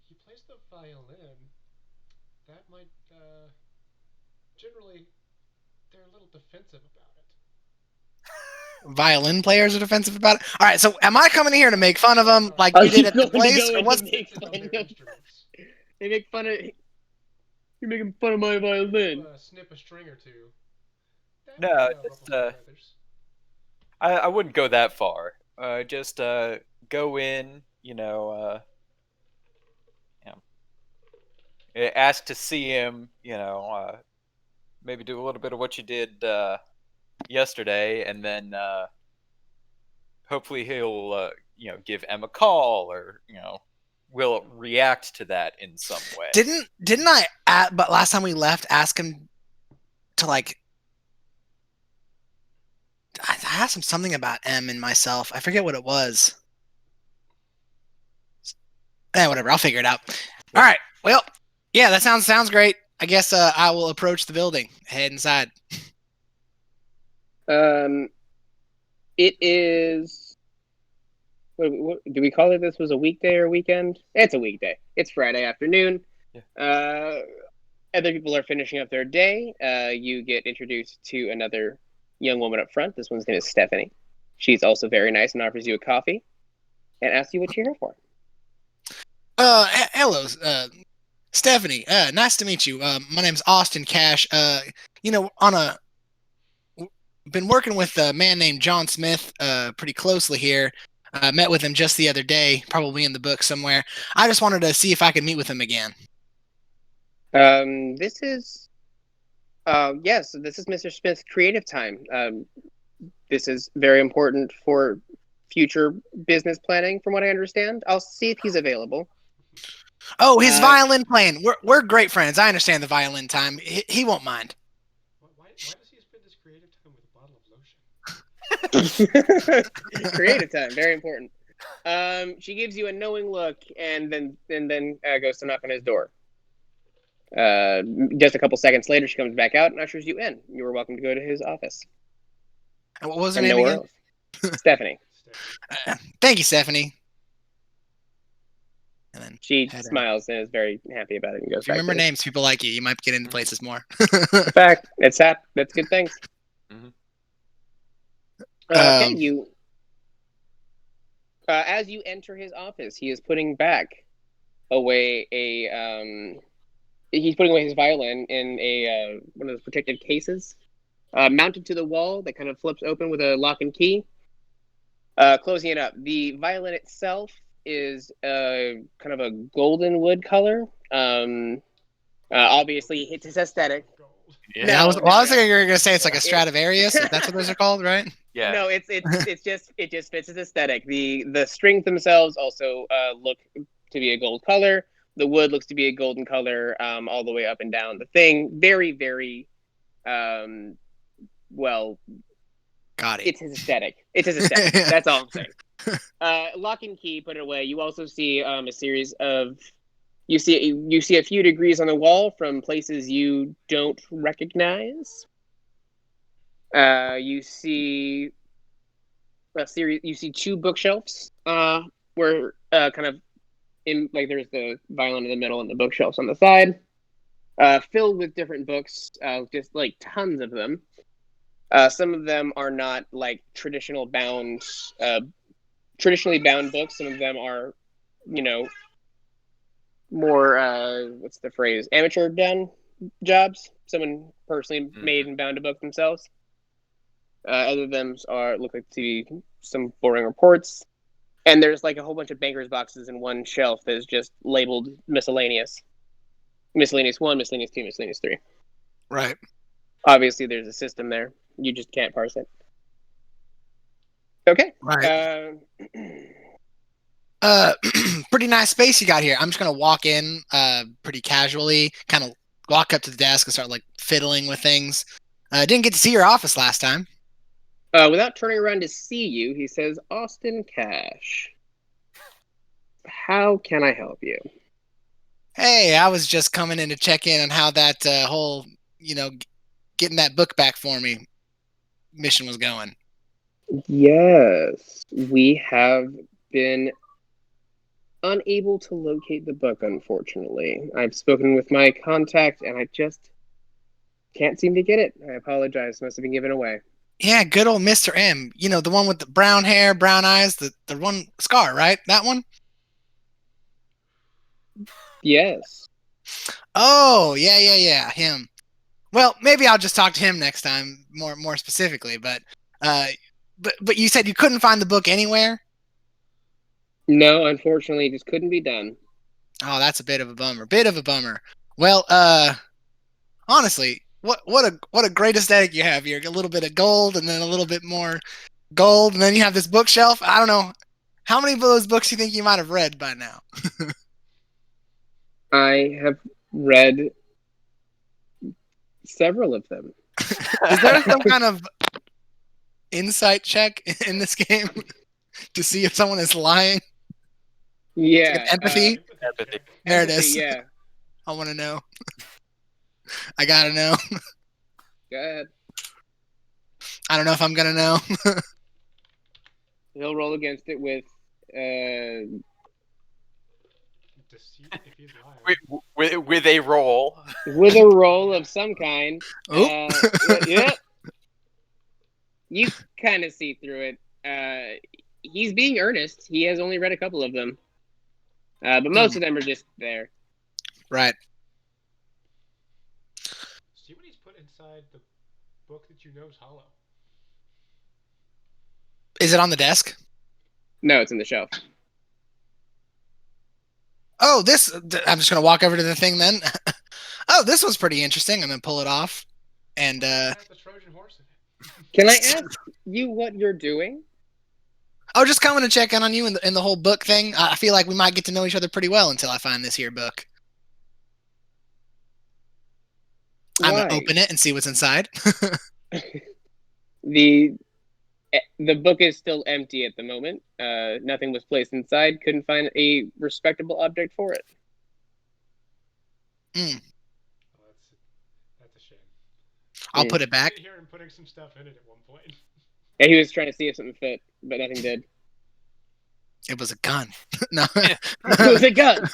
he plays the violin. That might, generally, they're a little defensive about it. Violin players are defensive about it. All right, so am I coming here to make fun of them like you did at the place? Or what's... They make fun of... You're making fun of my violin. Snip a string or two. No, just I wouldn't go that far. Just go in, ask to see him, maybe do a little bit of what you did yesterday, and then hopefully he'll give Em a call, or will react to that in some way. Didn't I but last time we left ask him to I asked him something about Em and myself. I forget what it was. Whatever, I'll figure it out. All right, well, yeah, that sounds great. I guess I will approach the building, head inside. It is... What do we call it? This was a weekday or weekend? It's a weekday. It's Friday afternoon. Yeah. Other people are finishing up their day. You get introduced to another young woman up front. This one's name is Stephanie. She's also very nice and offers you a coffee and asks you what you're here for. Hello, Stephanie. Nice to meet you. My name's Austin Cash. Been working with a man named John Smith pretty closely here. Met with him just the other day, probably in the book somewhere. I just wanted to see if I could meet with him again. This is Mr. Smith's creative time. This is very important for future business planning, from what I understand. I'll see if he's available. Oh, his violin playing. We're great friends. I understand the violin time. He won't mind. Why does he spend his creative time with a bottle of lotion? Creative time, very important. She gives you a knowing look and then goes to knock on his door. Just a couple seconds later, she comes back out and ushers you in. You are welcome to go to his office. And what was her name again? Stephanie. Thank you, Stephanie. And then she smiles and is very happy about it and goes. If you remember names, people like you. You might get into places more. In fact, that's good things. Mm-hmm. Okay, you. As you enter his office, he is putting back away he's putting away his violin in a one of those protected cases, mounted to the wall that kind of flips open with a lock and key. Closing it up, the violin itself is kind of a golden wood color. Obviously, it's his aesthetic. Yeah, I was thinking you were gonna say it's like a Stradivarius. That's what those are called, right? Yeah. No, it just fits his aesthetic. The strings themselves also look to be a gold color. The wood looks to be a golden color all the way up and down. The thing, very, very, well. Got it. It's his aesthetic. That's all I'm saying. Lock and key, put it away. You also see a series of You see a few degrees on the wall from places you don't recognize. You see two bookshelves where kind of in like there's the violin in the middle and the bookshelves on the side, filled with different books, just like tons of them. Some of them are not like traditionally bound books. Some of them are, more what's the phrase? Amateur done jobs. Someone personally made and bound a book themselves. Other of them look like to be some boring reports. And there's like a whole bunch of banker's boxes in one shelf that is just labeled miscellaneous. Miscellaneous 1, miscellaneous 2, miscellaneous 3. Right. Obviously, there's a system there. You just can't parse it. Okay. Right. Pretty nice space you got here. I'm just gonna walk in pretty casually, kind of walk up to the desk and start like fiddling with things. Didn't get to see your office last time. Without turning around to see you, he says, Austin Cash, how can I help you? Hey, I was just coming in to check in on how that whole, getting that book back for me mission was going. Yes, we have been unable to locate the book, unfortunately. I've spoken with my contact, and I just can't seem to get it. I apologize. Must have been given away. Yeah, good old Mr. M. The one with the brown hair, brown eyes, the one Scar, right? That one? Yes. Oh, yeah, him. Well, maybe I'll just talk to him next time, more specifically. But you said you couldn't find the book anywhere? No, unfortunately, it just couldn't be done. Oh, that's a bit of a bummer. Well, honestly, what a great aesthetic you have here. A little bit of gold and then a little bit more gold, and then you have this bookshelf. I don't know. How many of those books do you think you might have read by now? I have read several of them. Is there some kind of insight check in this game to see if someone is lying? Yeah. Like empathy? Empathy. There it is. Yeah. I want to know. I gotta know. Go ahead. I don't know if I'm gonna know. He'll roll against it with Deceit if he's lying. With a roll. with a roll of some kind. Oop. Yeah. You kind of see through it. He's being earnest. He has only read a couple of them. But most of them are just there. Right. See what he's put inside the book that you know is hollow. Is it on the desk? No, it's in the shelf. Oh, I'm just gonna walk over to the thing then. Oh, this was pretty interesting. I'm gonna pull it off. And It has the Trojan horse in it. Can I ask you what you're doing? I was just coming to check in on you in the whole book thing. I feel like we might get to know each other pretty well until I find this here book. I'm gonna open it and see what's inside. The book is still empty at the moment. Nothing was placed inside. Couldn't find a respectable object for it. Mm. Oh, that's a shame. I'll put it back. I did hear him putting some stuff in it at one point. Yeah, he was trying to see if something fit, but nothing did. It was a gun. No. It was a gun.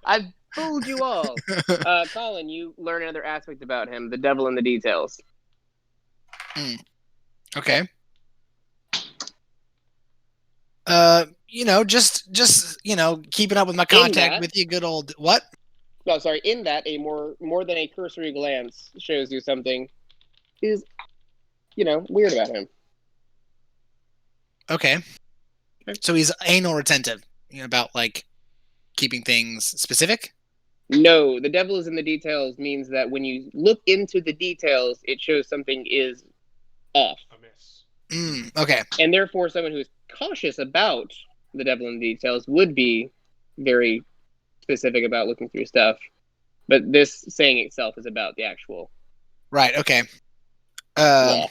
I fooled you all. Colin, you learn another aspect about him: the devil in the details. Okay. Just keeping up with my contact with you. Good old what? No, sorry. In that, a more than a cursory glance shows you something is, weird about him. Okay. So he's anal retentive. About like keeping things specific. No, the devil is in the details means that when you look into the details, it shows something is off. Amiss. Okay. And therefore, someone who is cautious about the devil in the details would be very specific about looking through stuff. But this saying itself is about the actual. Right. Okay. Law.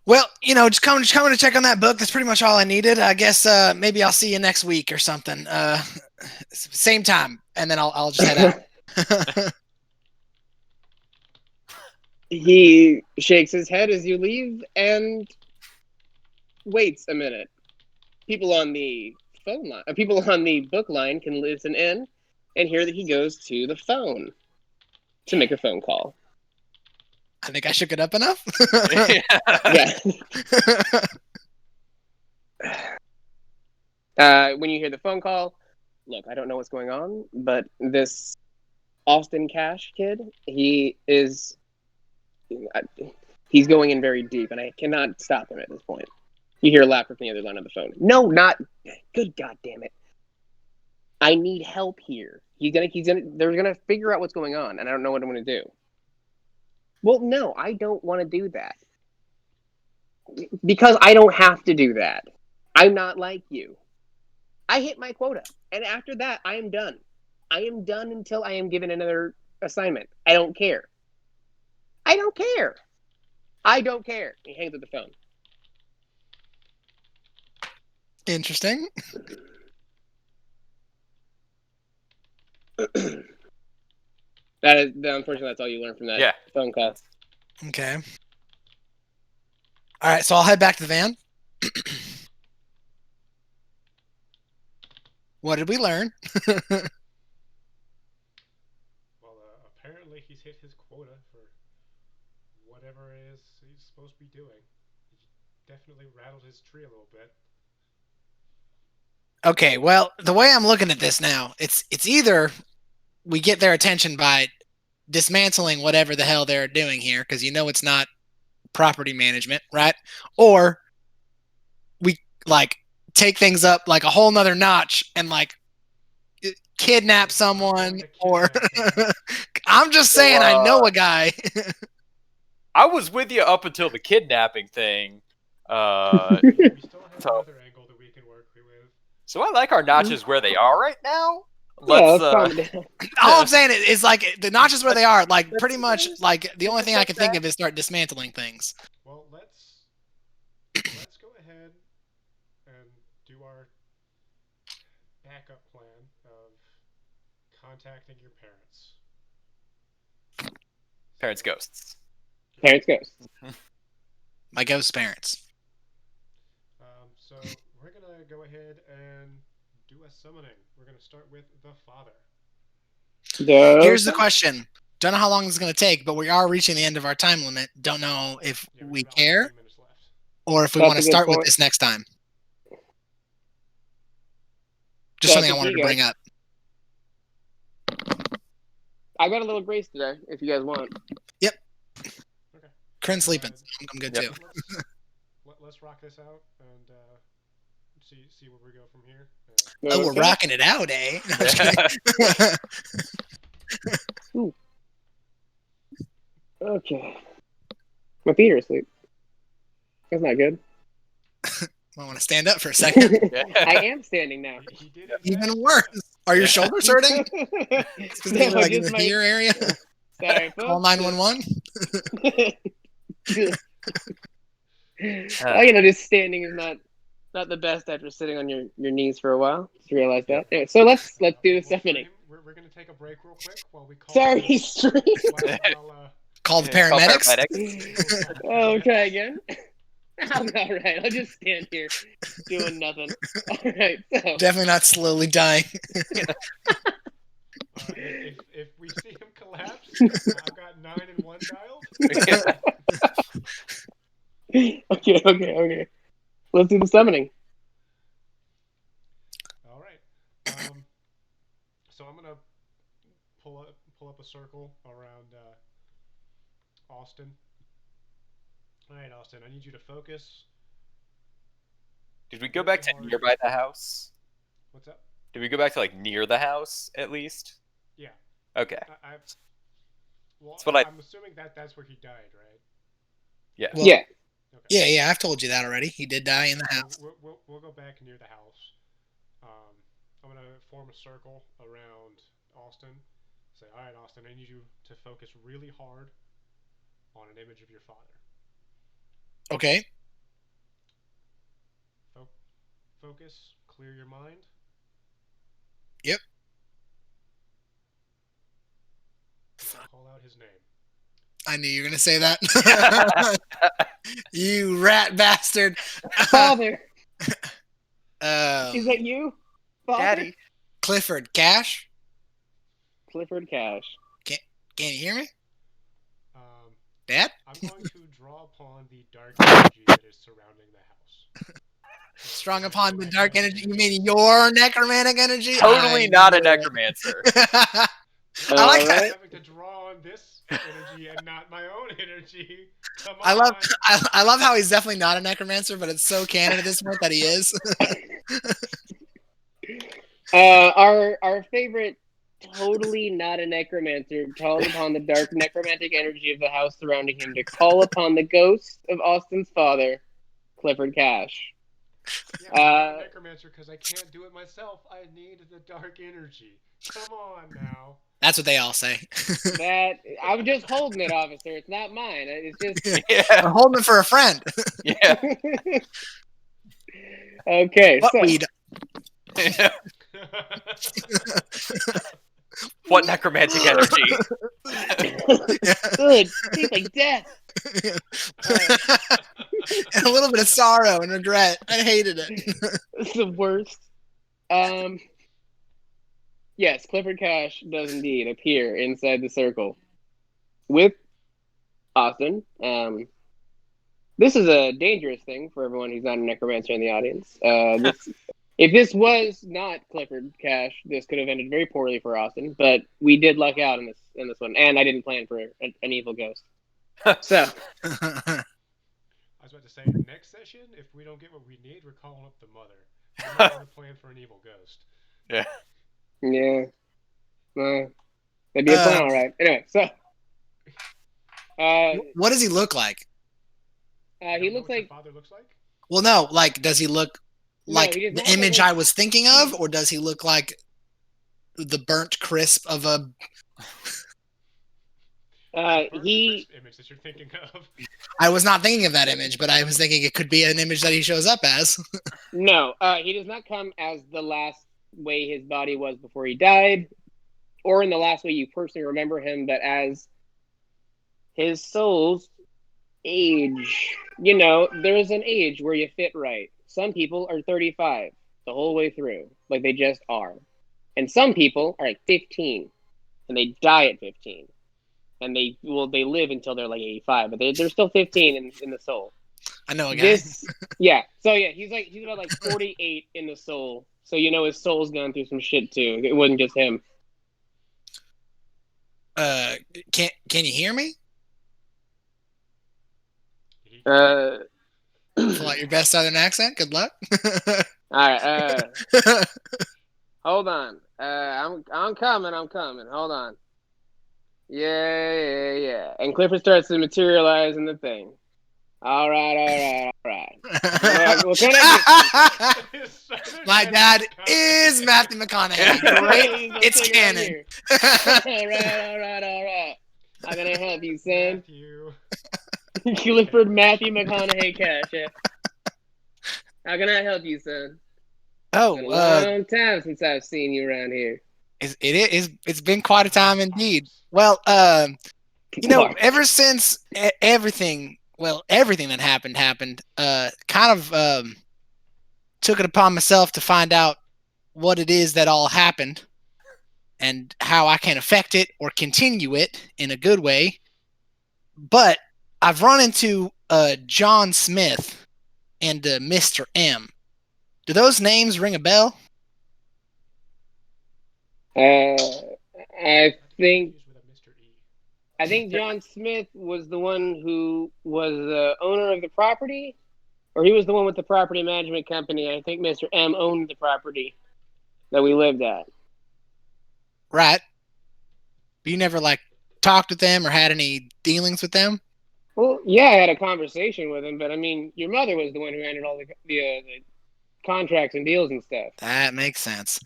Well, just coming to check on that book. That's pretty much all I needed. I guess maybe I'll see you next week or something. Same time, and then I'll just head out. He shakes his head as you leave and waits a minute. People on the phone line, people on the book line can listen in and hear that he goes to the phone to make a phone call. I think I shook it up enough. Yeah. When you hear the phone call, look, I don't know what's going on, but this Austin Cash kid, he's going in very deep, and I cannot stop him at this point. You hear laughter from the other line of the phone. No, not good. God damn it! I need help here. They're gonna figure out what's going on, and I don't know what I'm gonna do. Well, no, I don't want to do that because I don't have to do that. I'm not like you. I hit my quota, and after that, I am done. I am done until I am given another assignment. I don't care. I don't care. I don't care. He hangs up the phone. Interesting. Unfortunately, that's all you learn from that phone call. Okay. All right, so I'll head back to the van. What did we learn? Well, apparently he's hit his quota for whatever it is he's supposed to be doing. He definitely rattled his tree a little bit. Okay, well, the way I'm looking at this now, it's either we get their attention by dismantling whatever the hell they're doing here, because it's not property management, right? Or we take things up like a whole nother notch and kidnap someone, or I'm just saying I know a guy. I was with you up until the kidnapping thing. We still have another angle that we can work with. So I like our notches where they are right now. Let's calm down. All I'm saying is the notches where they are, pretty much the only thing I can think of is start dismantling things. Well, let's go ahead and do our backup plan of contacting your parents. Parents ghosts. Parents ghosts. My ghost parents. So we're gonna go ahead and do a summoning. We're gonna start with the father. Here's the question. Don't know how long it's going to take, but we are reaching the end of our time limit. Don't know if we care or if we want to start with this next time. Just something I wanted to bring up. I got a little grace today, if you guys want. Yep. Okay. Corinne's sleeping. I'm good too. Let's rock this out and see where we go from here. Oh, we're rocking it out, eh? No, okay. My feet are asleep. That's not good. I want to stand up for a second. I am standing now. Even worse. Are your shoulders hurting? Specifically, in the ear area? Sorry, folks. Call 911. Just standing is not the best after sitting on your knees for a while. Just realized that. Anyway, so let's do the summoning. We're gonna take a break real quick while we call. Sorry, stream. Call the paramedics. Oh, try again. All right, I'll just stand here doing nothing. All right, so definitely not slowly dying. If we see him collapse, I've got 9 and 1 dialed. Okay. Let's do the summoning. All right. So I'm gonna pull up a circle around Austin. All right, Austin. I need you to focus. Did we go back to nearby the house? What's up? Did we go back to near the house at least? Yeah. Okay. I'm assuming that's where he died, right? Yeah. Well, yeah. Okay. Yeah. I've told you that already. He did die in the house. We'll go back near the house. I'm gonna form a circle around Austin. Say, all right, Austin. I need you to focus really hard on an image of your father. Okay. focus, clear your mind. Yep. Now call out his name. I knew you were gonna say that. You rat bastard. Father, Um, is that you? Father? Daddy. Clifford Cash. Clifford Cash. Can you hear me, Um, Dad? I'm going to draw upon the dark energy that is surrounding the house. So Strong go ahead upon and the make dark an energy. You investigation. mean your necromantic energy? Totally I not a knew it. necromancer. I like All that. right. Having to draw on this energy and not my own energy. Come I on. love I love how he's definitely not a necromancer, but it's so canon at this point that he is. Our favorite, totally not a necromancer, calls upon the dark necromantic energy of the house surrounding him to call upon the ghost of Austin's father, Clifford Cash. Yeah, I'm not a necromancer because I can't do it myself. I need the dark energy. Come on now. That's what they all say. That I'm just holding it, officer. It's not mine. It's just Yeah. I'm holding it for a friend. Yeah. okay. What So weed? What necromantic energy? good, tastes like death. And a little bit of sorrow and regret. I hated it. It's the worst. Yes, Clifford Cash does indeed appear inside the circle with Austin. This is a dangerous thing for everyone who's not a necromancer in the audience. If this was not Clifford Cash, this could have ended very poorly for Austin. But we did luck out in this one, and I didn't plan for an evil ghost. So I was about to say, next session, if we don't get what we need, we're calling up the mother. We're not going to plan for an evil ghost. Yeah. yeah, that'd be a plan, all right. Anyway, so What does he look like? he You know looks what your like father looks like? Well, no, like does he look No, like he does the not look image like- I was thinking of, or does he look like the burnt crisp of a? Burnt he crisp image that you're thinking of. I was not thinking of that image, but I was thinking it could be an image that he shows up as. no, he does not come as the last way his body was before he died, or in the last way you personally remember him, but as his soul's age. You know, there's an age where you fit right. Some people are 35 the whole way through, like they just are. And some people are like 15 and they die at 15. And they live until they're like 85, but they're still 15 in the soul. I know a guy. So he's about like 48 in the soul. So you know his soul's gone through some shit too. It wasn't just him. Can you hear me? All Pull out your best southern accent. Good luck. right. Hold on. I'm coming. Hold on. Yeah. And Clifford starts to materialize in the thing. All right. What can I do? My dad is Matthew McConaughey. Great. It's canon. All right. How can I help you, son? Matthew. Clifford Matthew McConaughey Cash. Yeah. How can I help you, son? Oh, It's been a long time since I've seen you around here. it's been quite a time indeed. Well, you know, ever since everything that happened, kind of took it upon myself to find out what it is that all happened and how I can affect it or continue it in a good way. But I've run into John Smith and Mr. M. Do those names ring a bell? I think With a Mr. E. I think John Smith was the one who was the owner of the property, or he was the one with the property management company. I think Mr. M owned the property that we lived at. Right. But you never like talked with them or had any dealings with them? Well, yeah, I had a conversation with him, but I mean, your mother was the one who handled all the contracts and deals and stuff. That makes sense.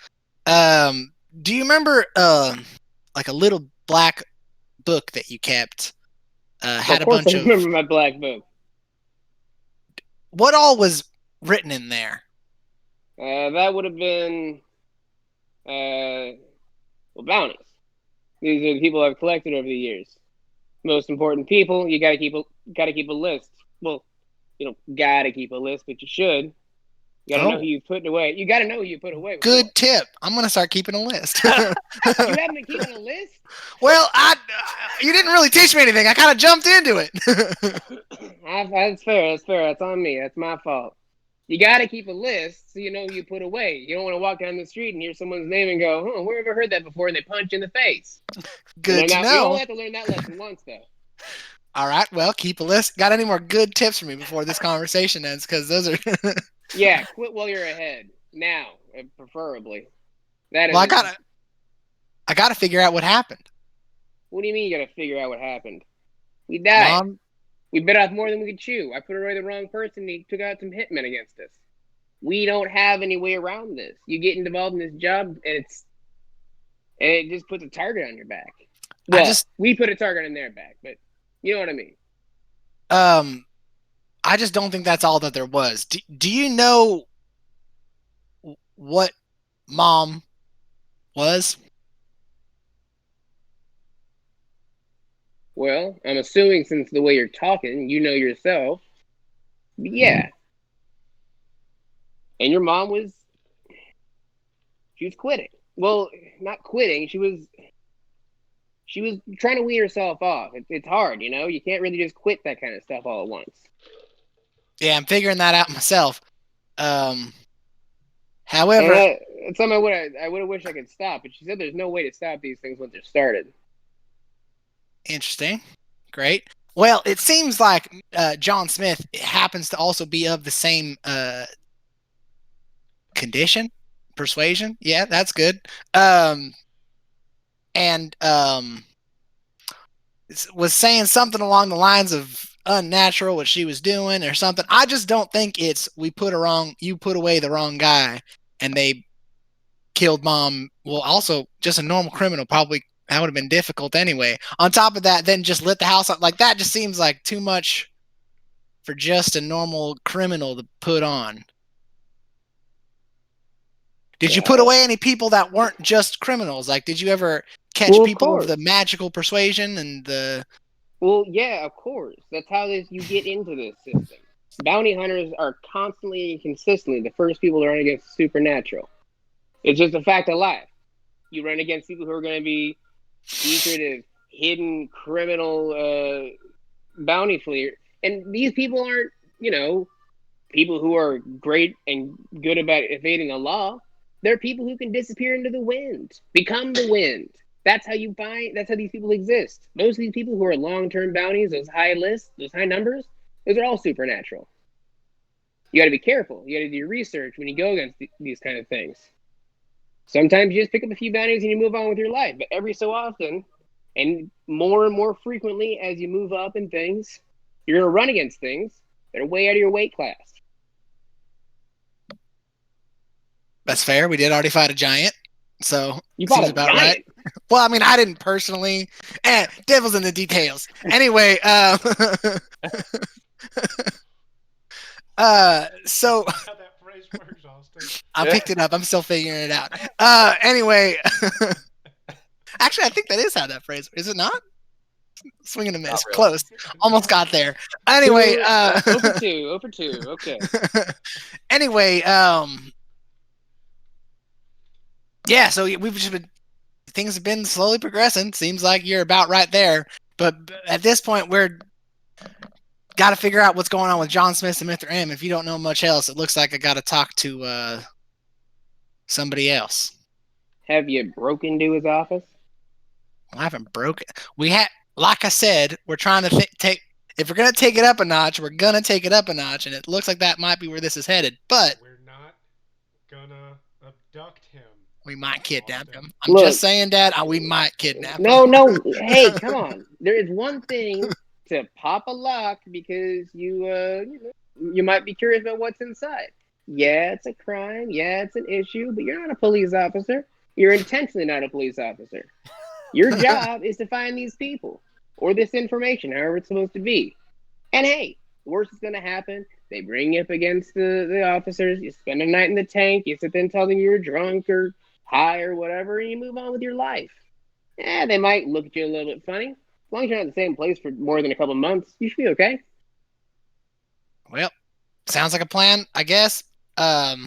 Do you remember like a little black book that you kept? Had Of a course, bunch I of remember my black book. what all was written in there? That would have been bounties. These are the people I've collected over the years. Most important people. You gotta keep a list. Well, you don't gotta keep a list, but you should. You gotta know who you put away. You gotta know who you put away. Before. Good tip. I'm gonna start keeping a list. You haven't been keeping a list? Well, you didn't really teach me anything. I kind of jumped into it. That's fair. That's on me. That's my fault. You got to keep a list so you know who you put away. You don't want to walk down the street and hear someone's name and go, where have I heard that before? And they punch you in the face. Good to know. You don't have to learn that lesson once, though. All right. Well, keep a list. Got any more good tips for me before this conversation ends? Because those are... Yeah, quit while you're ahead. Now, preferably. Well, I gotta figure out what happened. What do you mean you gotta figure out what happened? We died. Mom? We bit off more than we could chew. I put away the wrong person. He took out some hitmen against us. We don't have any way around this. You get involved in this job, and it just puts a target on your back. Well, we put a target on their back, but you know what I mean. I just don't think that's all that there was. Do you know what Mom was? Well, I'm assuming since the way you're talking, you know yourself. Yeah. And your mom she was quitting. Well, not quitting. She was trying to wean herself off. It's hard, you know? You can't really just quit that kind of stuff all at once. Yeah, I'm figuring that out myself. However... It's something I would have wished I could stop, but she said there's no way to stop these things once they're started. Interesting. Great. Well, it seems like John Smith happens to also be of the same condition, persuasion. Yeah, that's good. And was saying something along the lines of unnatural what she was doing or something. I just don't think it's you put away the wrong guy and they killed Mom. Well, also just a normal criminal probably. That would have been difficult anyway. On top of that, then just lit the house up. Like, that just seems like too much for just a normal criminal to put on. Did you put away any people that weren't just criminals? Like, did you ever catch people with the magical persuasion and the... Well, yeah, of course. That's how you get into this system. Bounty hunters are constantly and consistently the first people to run against supernatural. It's just a fact of life. You run against people who are going to be secretive, hidden, criminal bounty fleer. And these people aren't, people who are great and good about evading the law. They're people who can disappear into the wind, become the wind. That's how these people exist. Most of these people who are long-term bounties, those high lists, those high numbers, those are all supernatural. You got to be careful. You got to do your research when you go against these kind of things. Sometimes you just pick up a few bounties and you move on with your life. But every so often, and more frequently as you move up in things, you're going to run against things that are way out of your weight class. That's fair. We did already fight a giant. So, you seems about right. Well, I mean, I didn't personally. Devil's in the details. Anyway, so... I picked it up. I'm still figuring it out. Anyway, actually, I think that is how that phrase is. It not? Swing and a miss. Really. Close. Almost got there. Anyway, over two. Okay. Anyway, yeah. So we've just been. Things have been slowly progressing. Seems like you're about right there. But at this point, we're got to figure out what's going on with John Smith and Mr. M. If you don't know much else, it looks like I got to talk to somebody else. Have you broken into his office? I haven't broken. We had, like I said, we're trying to take. If we're gonna take it up a notch, we're gonna take it up a notch, and it looks like that might be where this is headed. But we're not gonna abduct him. We might kidnap him. I'm just saying, Dad. We might kidnap him. No. Hey, come on. There is one thing to pop a lock because you might be curious about what's inside. Yeah, it's a crime. Yeah, it's an issue, but you're not a police officer. You're intentionally not a police officer. Your job is to find these people or this information, however it's supposed to be. And hey, Worst is gonna happen. They bring you up against the officers. You spend a night in the tank. You sit there and tell them you're drunk or high or whatever, and you move on with your life. They might look at you a little bit funny. As long as you're not in the same place for more than a couple months, you should be okay. Well, sounds like a plan, I guess. I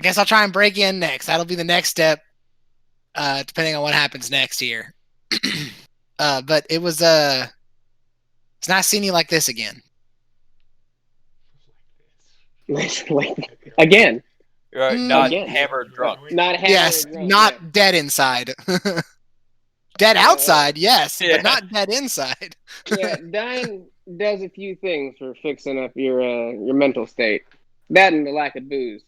guess I'll try and break in next. That'll be the next step, depending on what happens next here. But it was it's nice seeing you like this again. Again, Not Again. hammered drunk. not hammered. Yes, drunk, not dead inside. Dead outside, yes, Yeah. but not dead inside. Yeah, dying does a few things for fixing up your mental state. That and the lack of booze.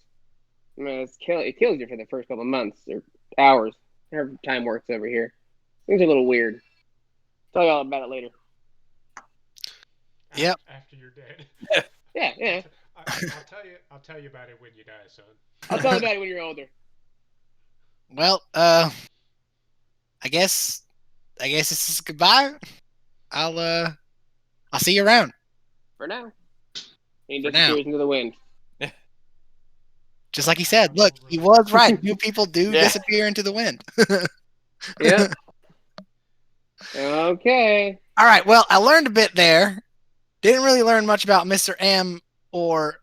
I mean, it kills you for the first couple of months or hours. However time works over here. Things are a little weird. Tell you all about it later. Yep. After you're dead. Yeah. I'll tell you about it when you die, son. I'll tell you about it when you're older. Well, I guess this is goodbye. I'll see you around. For now. He For now. disappears into the wind. Just like he said. Look, he was right. New people do Yeah. disappear into the wind. Yeah. Okay. All right. Well, I learned a bit there. Didn't really learn much about Mr. M or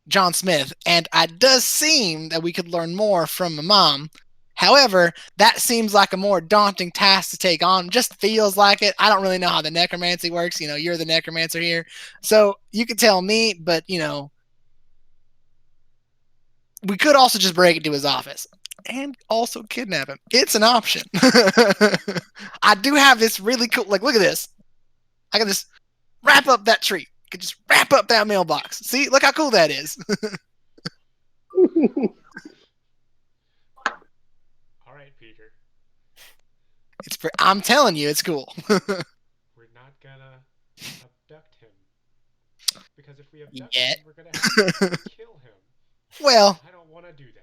John Smith, and it does seem that we could learn more from my mom. However, that seems like a more daunting task to take on. Just feels like it. I don't really know how the necromancy works. You know, you're the necromancer here. So you could tell me, but, you know, we could also just break into his office and also kidnap him. It's an option. I do have this really cool, like, look at this. I can just wrap up that tree. I can just wrap up that mailbox. See, look how cool that is. All right, Peter. I'm telling you, it's cool. We're not gonna abduct him. Because if we abduct Yet. him, we're gonna have to kill him. Well, I don't want to do that.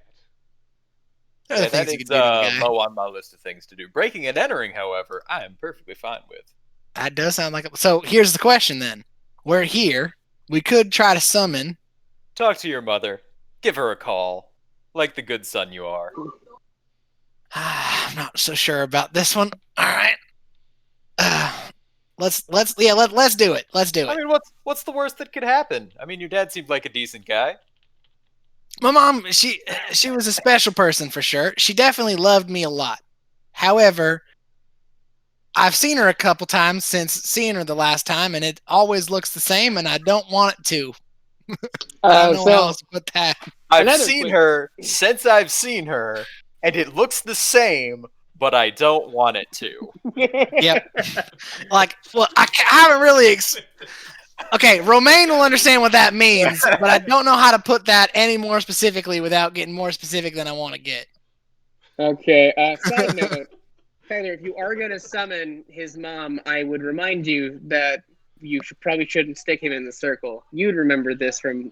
there are Yeah, that things you is can do to the guy. low on my list of things to do. Breaking and entering, however, I am perfectly fine with. That does sound like so. Here's the question then. We're here. We could try to summon. Talk to your mother. Give her a call. Like the good son you are. I'm not so sure about this one. All right. Let's do it. Let's do I it. mean, what's the worst that could happen? I mean, your dad seemed like a decent guy. My mom, she was a special person for sure. She definitely loved me a lot. However, I've seen her a couple times since seeing her the last time, and it always looks the same, and I don't want it to. I don't know how else to put that. I've Another seen quick- her since I've seen her, and it looks the same, but I don't want it to. Yep. Like, well, I haven't really. Okay, Romain will understand what that means, but I don't know how to put that any more specifically without getting more specific than I want to get. Okay. Side note, Tyler, if you are going to summon his mom, I would remind you that you probably shouldn't stick him in the circle. You'd remember this from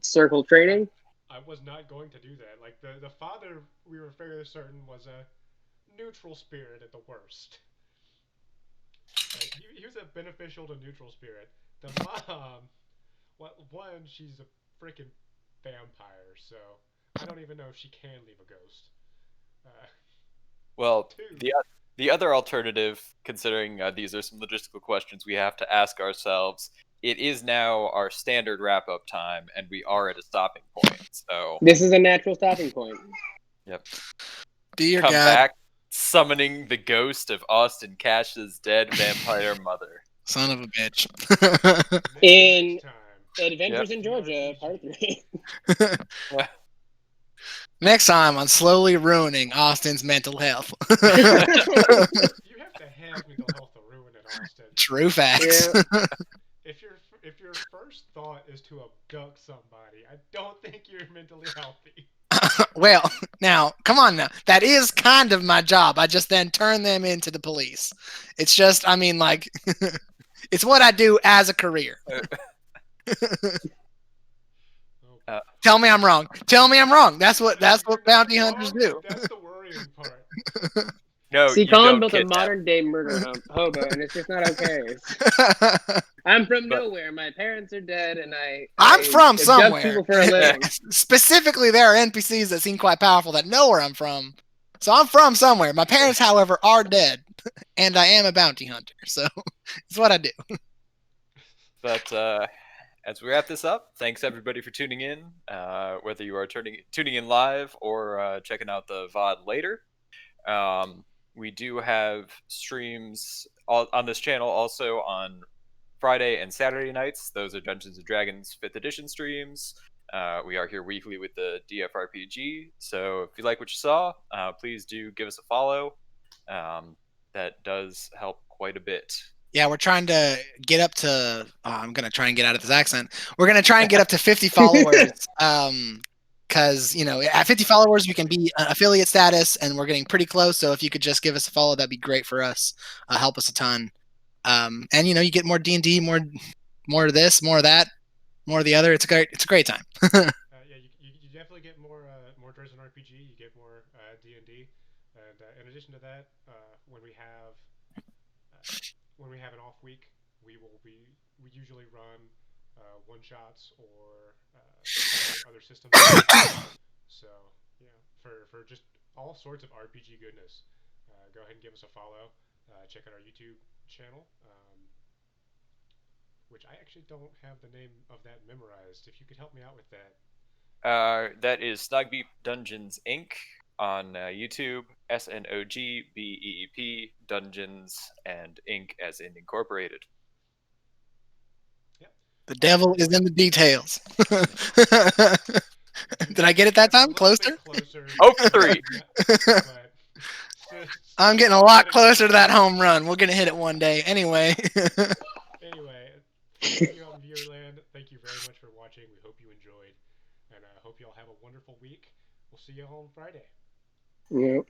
circle training. I was not going to do that. Like, the father, we were fairly certain, was a neutral spirit at the worst. Like, he was a beneficial to neutral spirit. The mom, one, she's a freaking vampire, so I don't even know if she can leave a ghost. Well, Two. the other alternative, considering these are some logistical questions we have to ask ourselves, it is now our standard wrap-up time, and we are at a stopping point. So This is a natural stopping point. yep, Dear come God. back, summoning the ghost of Austin Cash's dead vampire mother. Son of a bitch. In- Next time. Adventures in Georgia, part 3. Next time on Slowly Ruining Austin's Mental Health. You have to have mental health to ruin it, Austin. True facts. Yeah. If your first thought is to abduct somebody, I don't think you're mentally healthy. Well, now, come on now. That is kind of my job. I just then turn them into the police. It's just, I mean, like, it's what I do as a career. Tell me I'm wrong. Tell me I'm wrong. That's what bounty hunters do. That's the worrying part. No, See, you Colin don't built a kidnap. modern day murder hobo, and it's just not okay. I'm from But- nowhere. My parents are dead, and I'm from abduct somewhere. people for a living. Specifically, there are NPCs that seem quite powerful that know where I'm from. So I'm from somewhere. My parents, however, are dead, and I am a bounty hunter. So it's what I do. But as we wrap this up, thanks everybody for tuning in. Whether you are tuning in live or checking out the VOD later. We do have streams on this channel also on Friday and Saturday nights. Those are Dungeons and Dragons 5th edition streams. We are here weekly with the DFRPG. So if you like what you saw, please do give us a follow. That does help quite a bit. Yeah, we're trying to get up to. I'm gonna try and get out of this accent. We're gonna try and get up to 50 followers. Because at 50 followers we can be affiliate status, and we're getting pretty close. So if you could just give us a follow, that'd be great for us. Help us a ton. And you get more D&D, more of this, more of that, more of the other. It's a great time. Yeah, you definitely get more Dresden RPG. You get more D&D, and in addition to that, when we have an off week, we usually run one shots or other systems. So for just all sorts of RPG goodness, go ahead and give us a follow. Check out our YouTube channel. Which I actually don't have the name of that memorized. If you could help me out with that. That is Snogbeep Dungeons Inc. on YouTube. SNOGBEEP Dungeons and Inc. as in Incorporated. Yep. The devil is in the details. Did I get it that time? Closer? Oh, 3. I'm getting a lot closer to that home run. We're gonna hit it one day. Anyway. Anyway, thank you out in Viewerland. Thank you very much for watching. We hope you enjoyed, and I hope you all have a wonderful week. We'll see you all on Friday. Yep.